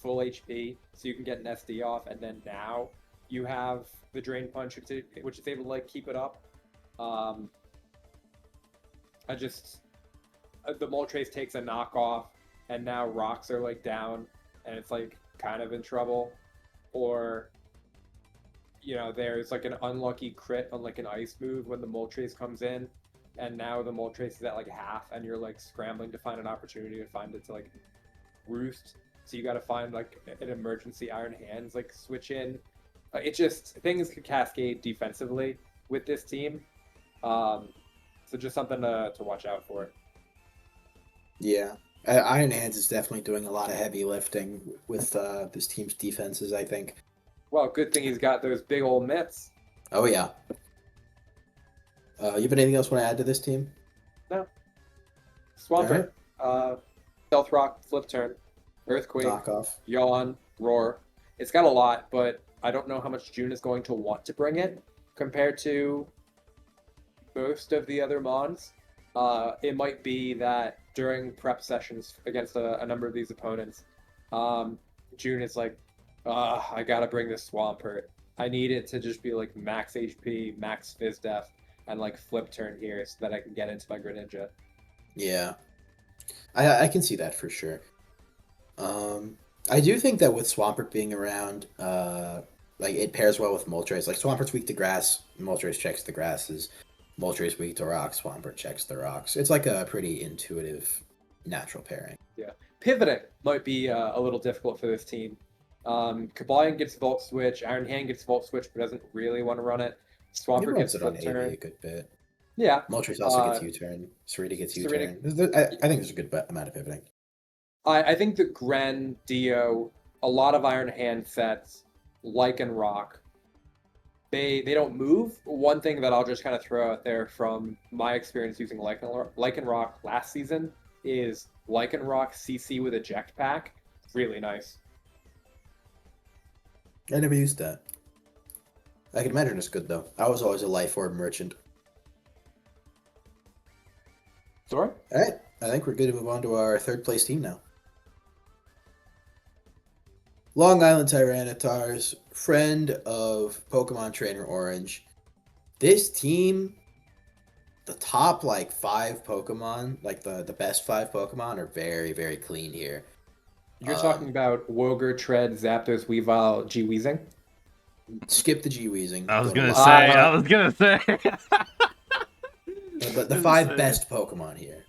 full HP so you can get an SD off, and then now you have the Drain Punch, which is able to like keep it up. The Moltres takes a knockoff, and now rocks are like down, and it's like kind of in trouble. Or, you know, there's like an unlucky crit on like an ice move when the Moltres comes in, and now the Moltres is at like half, and you're like scrambling to find an opportunity to find it to like roost. So you got to find like an emergency Iron Hands like switch in. It just, things could cascade defensively with this team. So just something to watch out for. Yeah. Iron Hands is definitely doing a lot of heavy lifting with this team's defenses, I think. Well, good thing he's got those big old mitts. Oh, yeah. You have anything else want to add to this team? No. Swampert. Stealth Rock, Flip Turn, Earthquake, Knockoff. Yawn, Roar. It's got a lot, but I don't know how much June is going to want to bring it compared to most of the other mons. It might be that during prep sessions against a number of these opponents, June is like, I gotta bring this Swampert. I need it to just be like max HP, max Fizz Def, and like Flip Turn here so that I can get into my Greninja. Yeah. I can see that for sure. I do think that with Swampert being around, like it pairs well with Moltres. Like Swampert's weak to grass, Moltres checks the grasses. Moltres weak to rocks, Swampert checks the rocks. It's like a pretty intuitive, natural pairing. Yeah, pivoting might be a little difficult for this team. Kabalion gets Volt Switch, Iron Hand gets Volt Switch, but doesn't really want to run it. Swampert gets it on Flip Turn. a good bit. Yeah. Moltres also gets U-turn. Serena gets U-turn. I think there's a good amount of pivoting. I think the Gren, Dio, a lot of Iron Hand sets, Lycanroc, they don't move. One thing that I'll just kind of throw out there from my experience using Lycanroc last season is Lycanroc CC with Eject Pack. Really nice. I never used that. I can imagine it's good though. I was always a Life Orb merchant. Sorry? Alright, I think we're good to move on to our third place team now. Long Island Tyranitars, friend of Pokemon Trainer Orange. This team, the top like 5 Pokemon, like the best 5 Pokemon are very, very clean here. You're talking about Woger, Tread, Zapdos, Weavile, G-Weezing? Skip the G-Weezing. I was gonna say. The 5 best Pokemon here.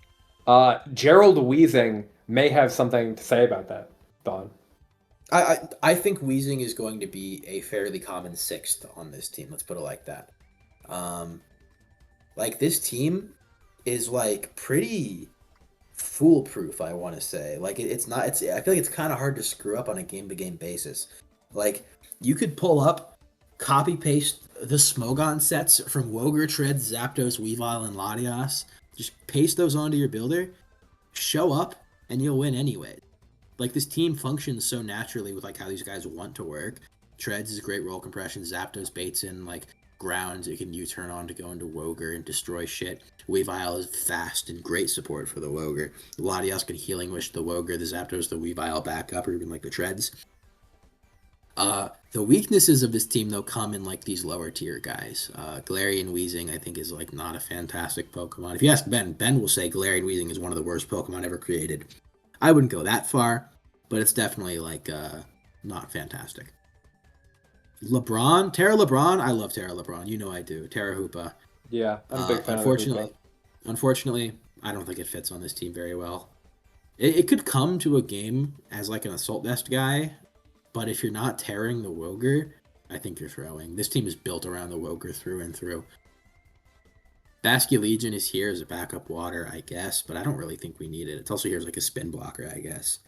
Gerald Weezing may have something to say about that, Don. I think Weezing is going to be a fairly common 6th on this team. Let's put it like that. Like this team is like pretty foolproof, I want to say. Like it's not. I feel like it's kind of hard to screw up on a game-to-game basis. Like you could pull up, copy paste the Smogon sets from Woger, Tread, Zapdos, Weavile, and Latias. Just paste those onto your builder, show up, and you'll win anyway. Like this team functions so naturally with like how these guys want to work. Treads is great roll compression. Zapdos baits in like grounds it can U-turn on to go into Woger and destroy shit. Weavile is fast and great support for the Woger. Latias can Healing Wish the Woger, the Zapdos, the Weavile back up, or even like the Treads. The weaknesses of this team, though, come in like these lower tier guys. Galarian Weezing, I think, is like not a fantastic Pokemon. If you ask Ben, Ben will say Galarian Weezing is one of the worst Pokemon ever created. I wouldn't go that far, but it's definitely like not fantastic. Terra LeBron, I love Terra LeBron. You know I do. Terra Hoopa. Yeah, I'm a big fan Unfortunately, I don't think it fits on this team very well. It could come to a game as like an Assault Vest guy, but if you're not tearing the Woger, I think you're throwing. This team is built around the Woger through and through. Basculegion is here as a backup water, I guess, but I don't really think we need it. It's also here as like a spin blocker, I guess.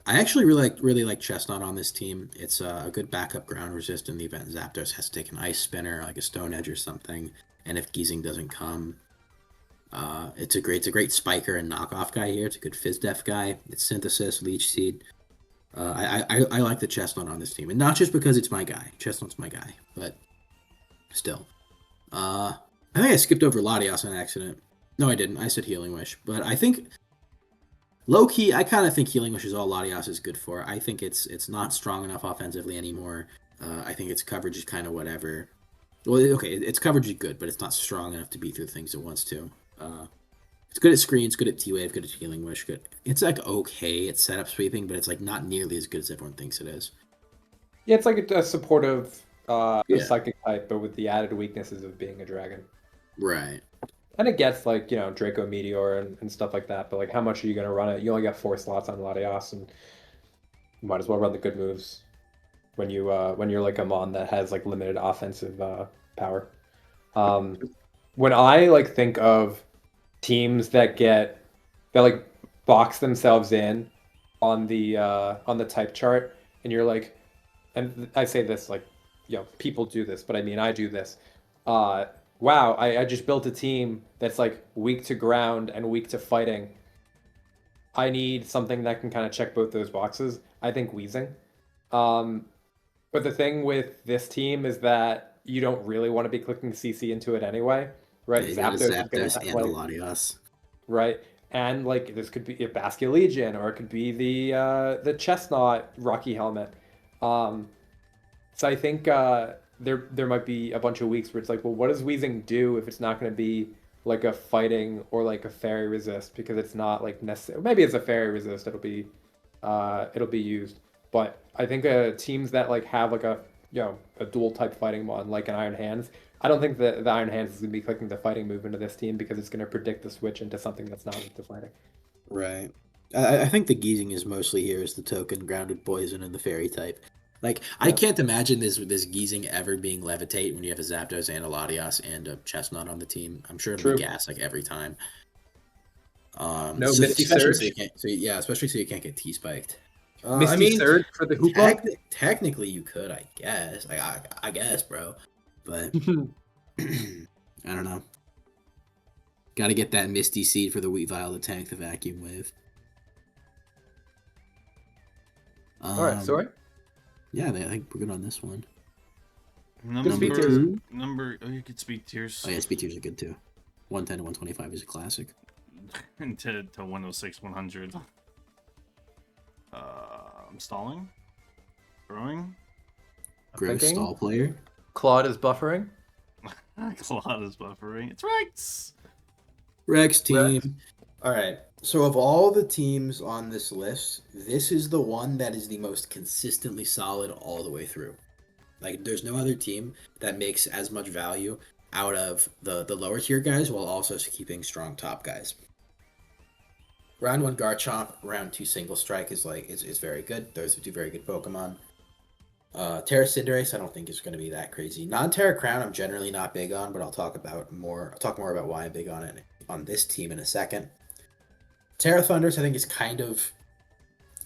I actually really like Chestnut on this team. It's a good backup ground resist in the event Zapdos has to take an Ice Spinner, like a Stone Edge or something, and if Geezing doesn't come. It's a great spiker and knockoff guy here. It's a good Fizdef guy. It's Synthesis, Leech Seed. I like the Chestnut on this team, and not just because it's my guy. Chestnut's my guy, but still. I think I skipped over Latias on accident. No, I didn't. I said Healing Wish, but I think low key, I kind of think Healing Wish is all Latias is good for. I think it's not strong enough offensively anymore. I think its coverage is kind of whatever. Well, okay, its coverage is good, but it's not strong enough to beat through things it wants to. It's good at screens, good at T-Wave, good at Healing Wish. Good. It's like okay at setup sweeping, but it's like not nearly as good as everyone thinks it is. Yeah, it's like a supportive psychic type, but with the added weaknesses of being a dragon. Right. And it gets like, Draco Meteor and stuff like that, but like how much are you going to run it? You only got 4 slots on Latias, and you might as well run the good moves when you're like a Mon that has like limited offensive power. When I like think of teams that like box themselves in on the type chart, and you're like, and I say this like, people do this, but I mean I do this. Wow, I just built a team that's like weak to ground and weak to fighting. I need something that can kind of check both those boxes. I think Weezing. But the thing with this team is that you don't really want to be clicking CC into it anyway, right? Yeah, Zapdos and like, Latias. Right, and like this could be a Basculegion, or it could be the Chestnut Rocky Helmet. So I think there might be a bunch of weeks where it's like, well, what does Weezing do if it's not going to be like a fighting or like a fairy resist, because it's not like necessary. Maybe it's a fairy resist. It'll be used. But I think teams that like have like a dual type fighting mon like an Iron Hands, I don't think that the Iron Hands is going to be clicking the fighting move into this team, because it's going to predict the switch into something that's not with the fighting. Right. I think the Geezing is mostly here as the token grounded poison and the fairy type. Like, I can't imagine this Geezing ever being Levitate when you have a Zapdos and a Latias and a Chestnut on the team. I'm sure it'll be gas like every time. No Misty Surge. Especially so you can't get T-spiked. Misty Surge for the Hoopa? Technically you could, I guess. I guess, bro. But I don't know. Got to get that Misty Seed for the Weavile to tank the Vacuum Wave. Alright, sorry? Yeah, I think we're good on this one. You could speed tiers. Oh yeah, speed tiers are good too. 110 to 125 is a classic. to 106, 100. I'm stalling. Throwing. Gross stall player. Claude is buffering. Claude is buffering. It's Rex. Rex team. All right. So of all the teams on this list, this is the one that is the most consistently solid all the way through. Like, there's no other team that makes as much value out of the lower tier guys while also keeping strong top guys. Round 1 Garchomp, round 2 Single Strike is very good. Those are 2 very good Pokemon. Terra Cinderace I don't think is going to be that crazy. Non-Terra Crown I'm generally not big on, but I'll talk more about why I'm big on it on this team in a second. Terra Thunders I think is kind of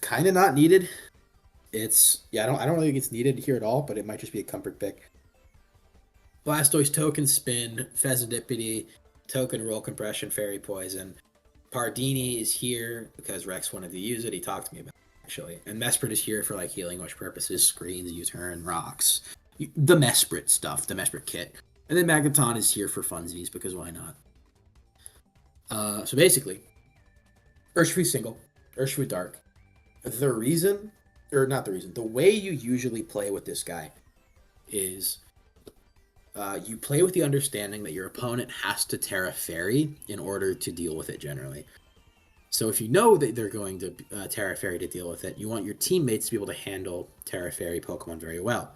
not needed. I don't really think it's needed here at all, but it might just be a comfort pick. Blastoise token spin, Fezandipiti, token roll compression, fairy poison. Pardini is here because Rex wanted to use it. He talked to me about it, actually. And Mesprit is here for like healing wish purposes, screens, U-turn, rocks. The Mesprit stuff, the Mesprit kit. And then Magneton is here for funsies because why not? So basically, Urshifu single, Urshifu dark. The reason or not the reason, the way you usually play with this guy is you play with the understanding that your opponent has to Terra Fairy in order to deal with it generally. So if you know that they're going to Terra Fairy to deal with it, you want your teammates to be able to handle Terra Fairy Pokemon very well.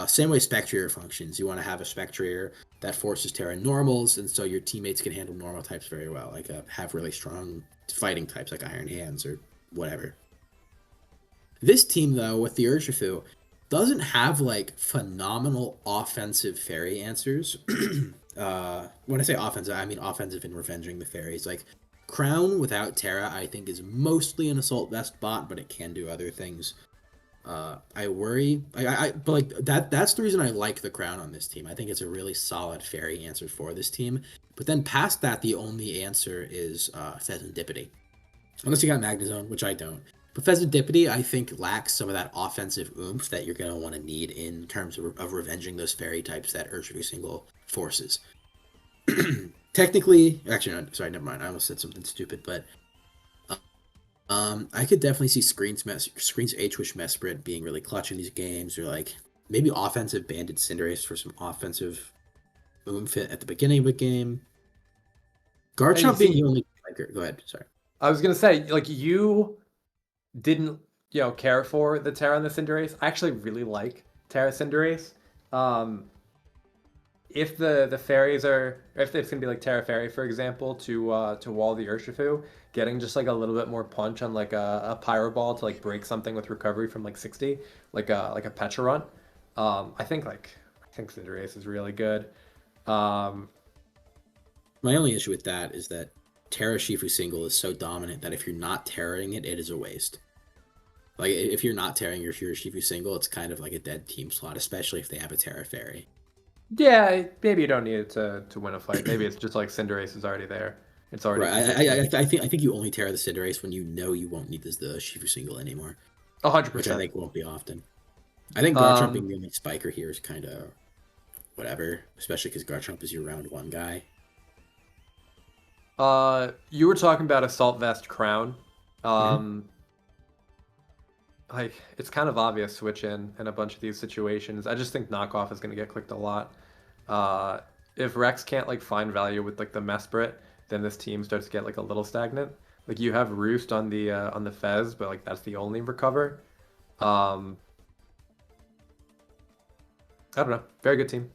Same way Spectrier functions. You want to have a Spectrier that forces Terra normals, and so your teammates can handle normal types very well, like have really strong fighting types like Iron Hands or whatever. This team, though, with the Urshifu, doesn't have like phenomenal offensive fairy answers. When I say offensive, I mean offensive in revenging the fairies. Like Crown without Terra, I think is mostly an Assault Vest bot, but it can do other things. I worry, but like that's the reason I like the Crown on this team. I think it's a really solid fairy answer for this team. But then past that, the only answer is Fenzandipiti. Unless you got Magnezone, which I don't. But Fenzandipiti, I think, lacks some of that offensive oomph that you're going to want to need in terms of revenging those fairy types that Urshifu single forces. Technically, actually, no, sorry, never mind. I almost said something stupid, but I could definitely see Screen's H-Wish Mesprit being really clutch in these games, or like maybe offensive Banded Cinderace for some offensive oomph at the beginning of a game. Garchomp being the only... Go ahead, sorry. I was going to say, like, you didn't, care for the Terra and the Cinderace. I actually really like Terra Cinderace. If the fairies are, if it's gonna be like Terra Fairy, for example, to wall the Urshifu, getting just like a little bit more punch on like a Pyro Ball to like break something with recovery from like 60, like a Pecharunt. I think Cinderace is really good. My only issue with that is that Terra Shifu single is so dominant that if you're not terraing it, it is a waste. Like, if you're not tearing your Shifu single, it's kind of like a dead team slot, especially if they have a Terra Fairy. Yeah, maybe you don't need it to win a fight. Maybe it's just like Cinderace is already there. It's already right. I think you only Terra the Cinderace when you know you won't need the Shifu single anymore. 100%. Which I think won't be often. I think Garchomp being the only spiker here is kind of whatever, especially because Garchomp is your round one guy. You were talking about Assault Vest Crown. Like, it's kind of obvious switch in a bunch of these situations. I just think knockoff is going to get clicked a lot. If Rex can't like find value with like the Mesprit, then this team starts to get like a little stagnant. Like, you have Roost on the Fez, but like that's the only recover. I don't know. Very good team.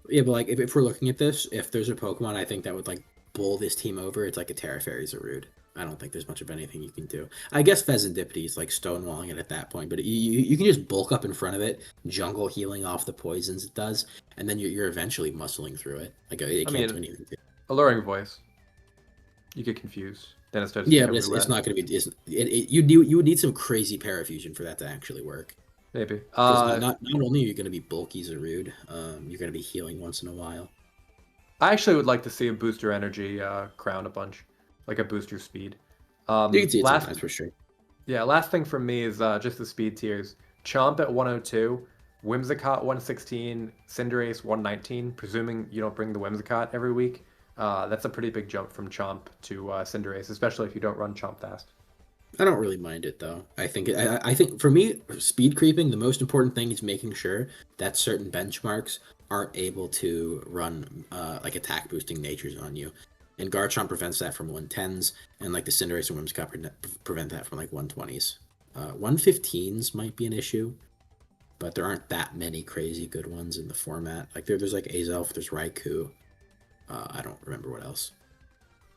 Yeah, but like if we're looking at this, if there's a Pokemon I think that would like bowl this team over, it's like a Terra Fairy Zarude. I don't think there's much of anything you can do. I guess Fezandipiti is like stonewalling it at that point, but you can just bulk up in front of it, jungle healing off the poisons it does, and then you're eventually muscling through it. Like, it can't do anything. Alluring Voice. You get confused. Then it starts. Yeah, but it's not going to be. You would need some crazy Parafusion for that to actually work. Maybe. Not only are you going to be bulky Zarude, you're going to be healing once in a while. I actually would like to see a booster energy Crown a bunch. Like a booster speed. You can see it sometimes for sure. Yeah, last thing from me is just the speed tiers. Chomp at 102, Whimsicott 116, Cinderace 119, presuming you don't bring the Whimsicott every week. That's a pretty big jump from Chomp to Cinderace, especially if you don't run Chomp fast. I don't really mind it though. I think for me, speed creeping, the most important thing is making sure that certain benchmarks aren't able to run like attack boosting natures on you. And Garchomp prevents that from 110s, and like the Cinderace and Whimsicott prevent that from like 120s. 115s might be an issue, but there aren't that many crazy good ones in the format. Like there's like Azelf, there's Raikou. I don't remember what else.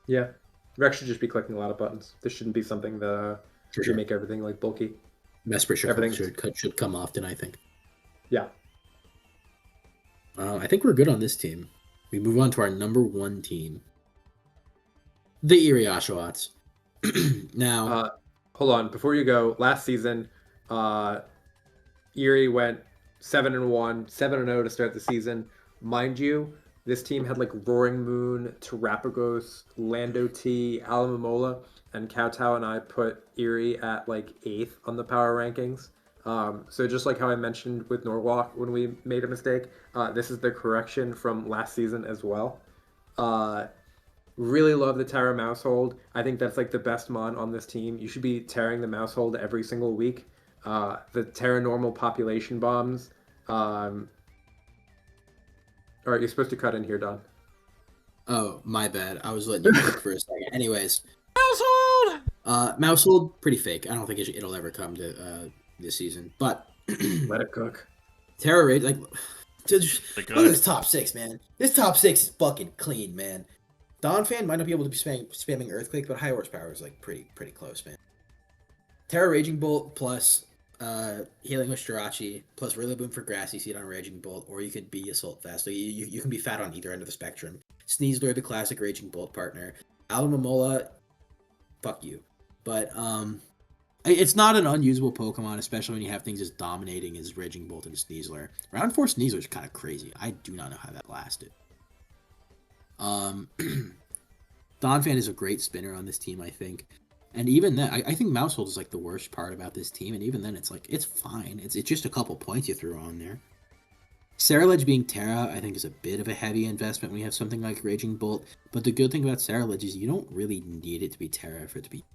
Yeah, Rex should just be clicking a lot of buttons. This shouldn't be something that should make everything like bulky. Mesprit should come often, I think. Yeah. I think we're good on this team. We move on to our number one team. The Erie Oshawotts. Now, hold on. Before you go, last season, Erie went 7-1, 7-0 to start the season. Mind you, this team had like Roaring Moon, Terapagos, Lando T, Alamomola, and Kowtow and I put Erie at like 8th on the power rankings. So just like how I mentioned with Norwalk when we made a mistake, this is the correction from last season as well. Really love the Terra Mousehold. I think that's like the best mon on this team. You should be tearing the Mousehold every single week. the Terra normal population bombs. All right, you're supposed to cut in here, Don. Oh, my bad. I was letting you cook for a second. Anyways, Household. Mousehold, pretty fake. I don't think it'll ever come to this season. But Let it cook. Terra Rage, like, look Like, at this top 6, man. This top 6 is fucking clean, man. Dawn fan might not be able to be spamming Earthquake, but high horsepower is like pretty close, man. Terra Raging Bolt plus Healing Wish Jirachi plus Rillaboom for Grassy Seed on Raging Bolt, or you could be Assault Fast. So you can be fat on either end of the spectrum. Sneasler, the classic Raging Bolt partner. Alomomola, fuck you. But it's not an unusable Pokemon, especially when you have things as dominating as Raging Bolt and Sneasler. Round 4 Sneasler is kind of crazy. I do not know how that lasted. Donphan is a great spinner on this team, I think. And even then, I think Mousehold is like the worst part about this team. And even then, it's like, it's fine. It's just a couple points you threw on there. Ceruledge being Terra, I think, is a bit of a heavy investment when you have something like Raging Bolt. But the good thing about Ceruledge is you don't really need it to be Terra for it to be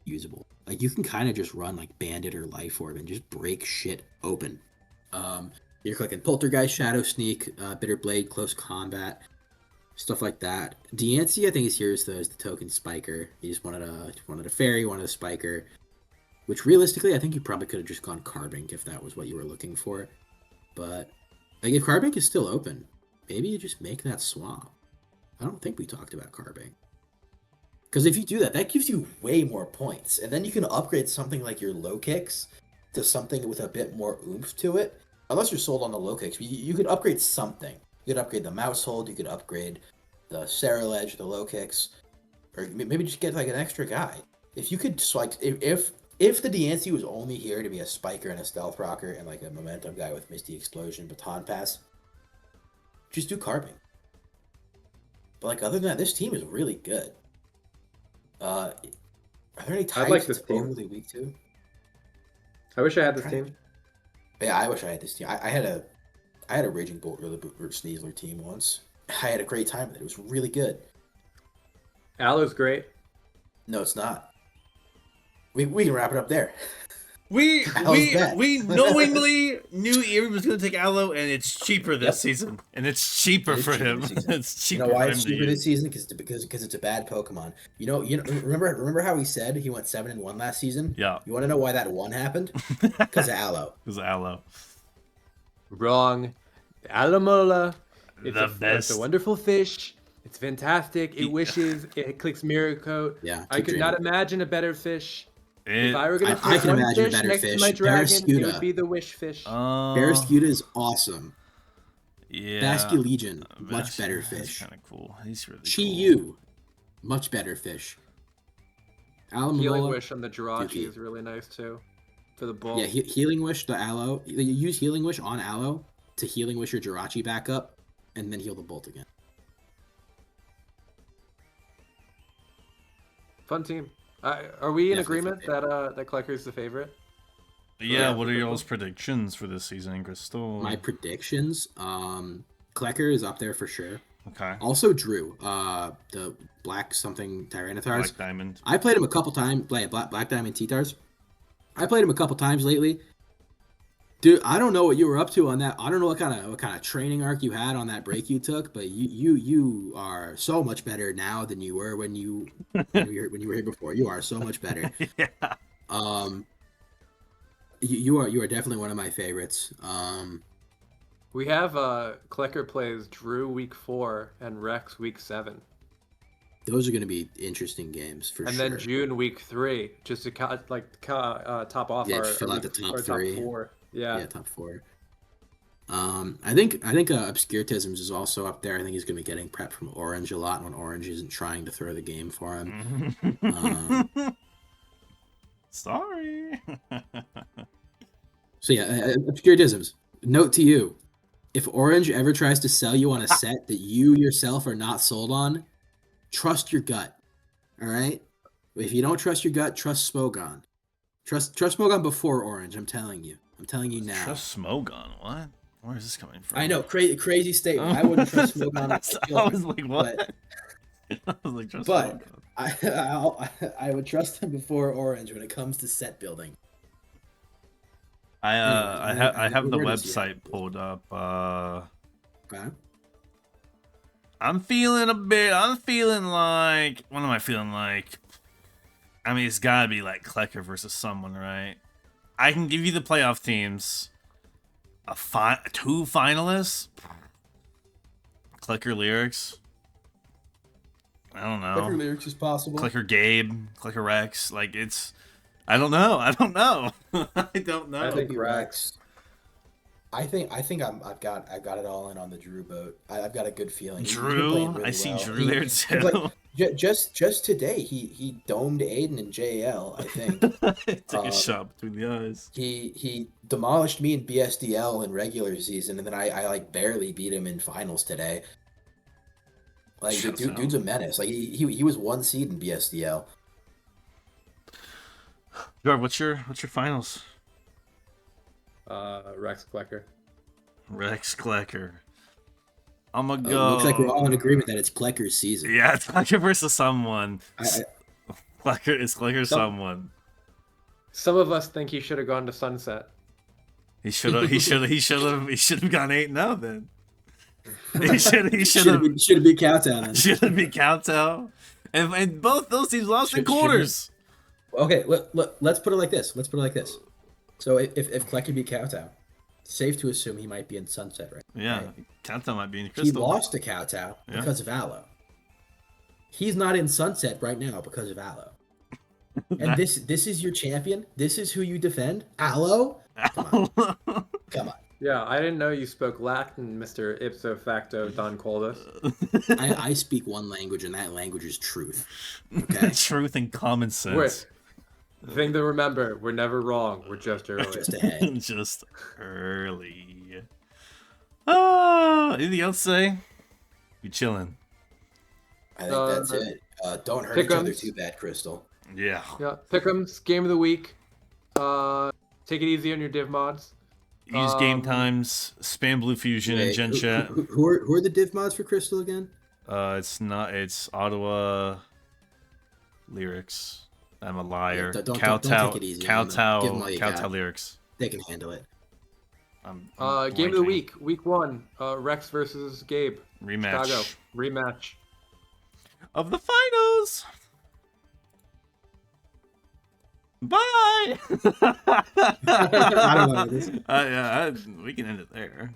usable. Like, you can kind of just run like Bandit or Life Orb and just break shit open. You're clicking Poltergeist, Shadow Sneak, Bitter Blade, Close Combat, stuff like that. Diancie, I think, is here as the token Spiker. You just wanted a Fairy, wanted a Spiker, which realistically, I think you probably could have just gone Carbink if that was what you were looking for. But like, if Carbink is still open, maybe you just make that swap. I don't think we talked about Carbink. Because if you do that, that gives you way more points. And then you can upgrade something like your low kicks to something with a bit more oomph to it. Unless you're sold on the low kicks, you could upgrade something. You could upgrade the Mousehold, you could upgrade the Ceruledge, the low kicks, or maybe just get like an extra guy. If you could, so like, if the Diancie was only here to be a Spiker and a Stealth Rocker and like a Momentum guy with Misty Explosion, Baton Pass, just do Carbink. But like, other than that, this team is really good. Are there any types like this it's team. overly weak to? I wish I had this team. Yeah, I wish I had this team. I had a Raging Bolt Rillaboom Sneasler team once. I had a great time with it. It was really good. Aloe's great. No, it's not. We can wrap it up there. We bad. knowingly knew Erie was going to take Aloe, and it's cheaper this season, and it's cheaper for him. It's cheaper. You know why for it's him to cheaper use. this season? Because it's a bad Pokemon. You know. Remember how he said he went 7-1 last season? Yeah. You want to know why that 1 happened? Because of Aloe. Because of Aloe. Wrong. Alamola. The best. It's a wonderful fish. It's fantastic. It wishes. It clicks Mirror Coat. Yeah. I could not imagine a better fish. If I were going to I put can one imagine a fish better next fish. to my dragon, it Barraskewda. would be the wish fish. Barraskewda is awesome. Yeah. Basculegion, much better That's fish. kind of cool. He's really Chi-Yu, much better fish. Healing Alomomola, Wish on the Jirachi Dookie. is really nice too. For the bull. Yeah, Healing Wish, the Aloe. You use Healing Wish on Aloe to Healing Wish your Jirachi back up, and then heal the Bolt again. Fun team. Are we in Definitely agreement fun that Klecker's the favorite? Yeah, what are y'all's predictions for this season, Crystal? My predictions, Klecker is up there for sure. Okay. Also Drew, the black something Tyranitars. Black Diamond. I played him a couple times, Black Diamond T-Tars. I played him a couple times lately. Dude, I don't know what you were up to on that. I don't know what kind of training arc you had on that break you took, but you are so much better now than you were when you were here before. You are so much better. Yeah. You are definitely one of my favorites. We have Klecker plays Drew week 4 and Rex week 7. Those are going to be interesting games for and sure. then June week 3, just to top off Yeah, our fill out the top 3. Top 4. Yeah, top 4. I think Obscuretisms is also up there. I think he's going to be getting prep from Orange a lot when Orange isn't trying to throw the game for him. Sorry. So yeah, Obscuretisms. Note to you: if Orange ever tries to sell you on a set that you yourself are not sold on, trust your gut. All right. If you don't trust your gut, trust Smogon. Trust Smogon before Orange. I'm telling you. I'm telling you now. Trust Smogon? What? Where is this coming from? I know, crazy statement. I wouldn't trust Smogon. I was like, what? I was like, trust but Smogon. I would trust him before Orange when it comes to set building. I have the where does he have website it? pulled up. Okay. I'm feeling like, what am I feeling like? I mean, it's gotta be like Klecker versus someone, right? I can give you the playoff teams. Two finalists? Klecker Lyrics? I don't know. Clicker lyrics is possible. Klecker Gabe, Klecker Rex, like it's, I don't know. I don't know. I don't know. I think Maybe Rex. I think I've got it all in on the Drew boat. I've got a good feeling. He's been Drew, playing really I see well. Drew there too. Like, just today, he domed Aiden in JL. I think Took a shot between the eyes. he demolished me in BSDL in regular season, and then I like barely beat him in finals today. Like dude's a menace. Like he was 1 seed in BSDL. George, what's your finals? Rex Klecker. Rex Klecker. I'm gonna go. Looks like we're all in agreement that it's Klecker's season. Yeah, it's Klecker versus someone. Klecker is Klecker someone. Some of us think he should have gone to Sunset. He should have gone 8-0 then. He should have been Cowtown then. should have been Cowtown. And both those teams lost in quarters. Okay, let's put it like this. So if Klecker beat Cowtown, safe to assume he might be in Sunset, right? Yeah, Right. Cowtown might be in He Crystal. lost to Cowtown because of Aloe. He's not in Sunset right now because of Aloe. And this is your champion? This is who you defend? Aloe? Come on. Yeah, I didn't know you spoke Latin, Mr. Ipso Facto Don Coldus. I speak one language, and that language is truth. Okay? Truth and common sense. Wait. The thing to remember, we're never wrong. We're just early. Just ahead. Just early. Anything else to say? You chilling? I think that's it. Don't hurt each Pick'ems. other too bad, Crystal. Yeah. Yeah, Pick'ems, game of the week. Take it easy on your div mods. Use game times, spam Blue Fusion and Gen Chat. Who are the div mods for Crystal again? It's Ottawa Lyrics. I'm a liar. Don't Kowtow, take it easy on them. Give them all you Kowtow got. Lyrics. They can handle it. I'm Game of the blanking. week, week 1. Rex versus Gabe. Rematch. Chicago, rematch. Of the finals. Bye. I don't know. Yeah, we can end it there.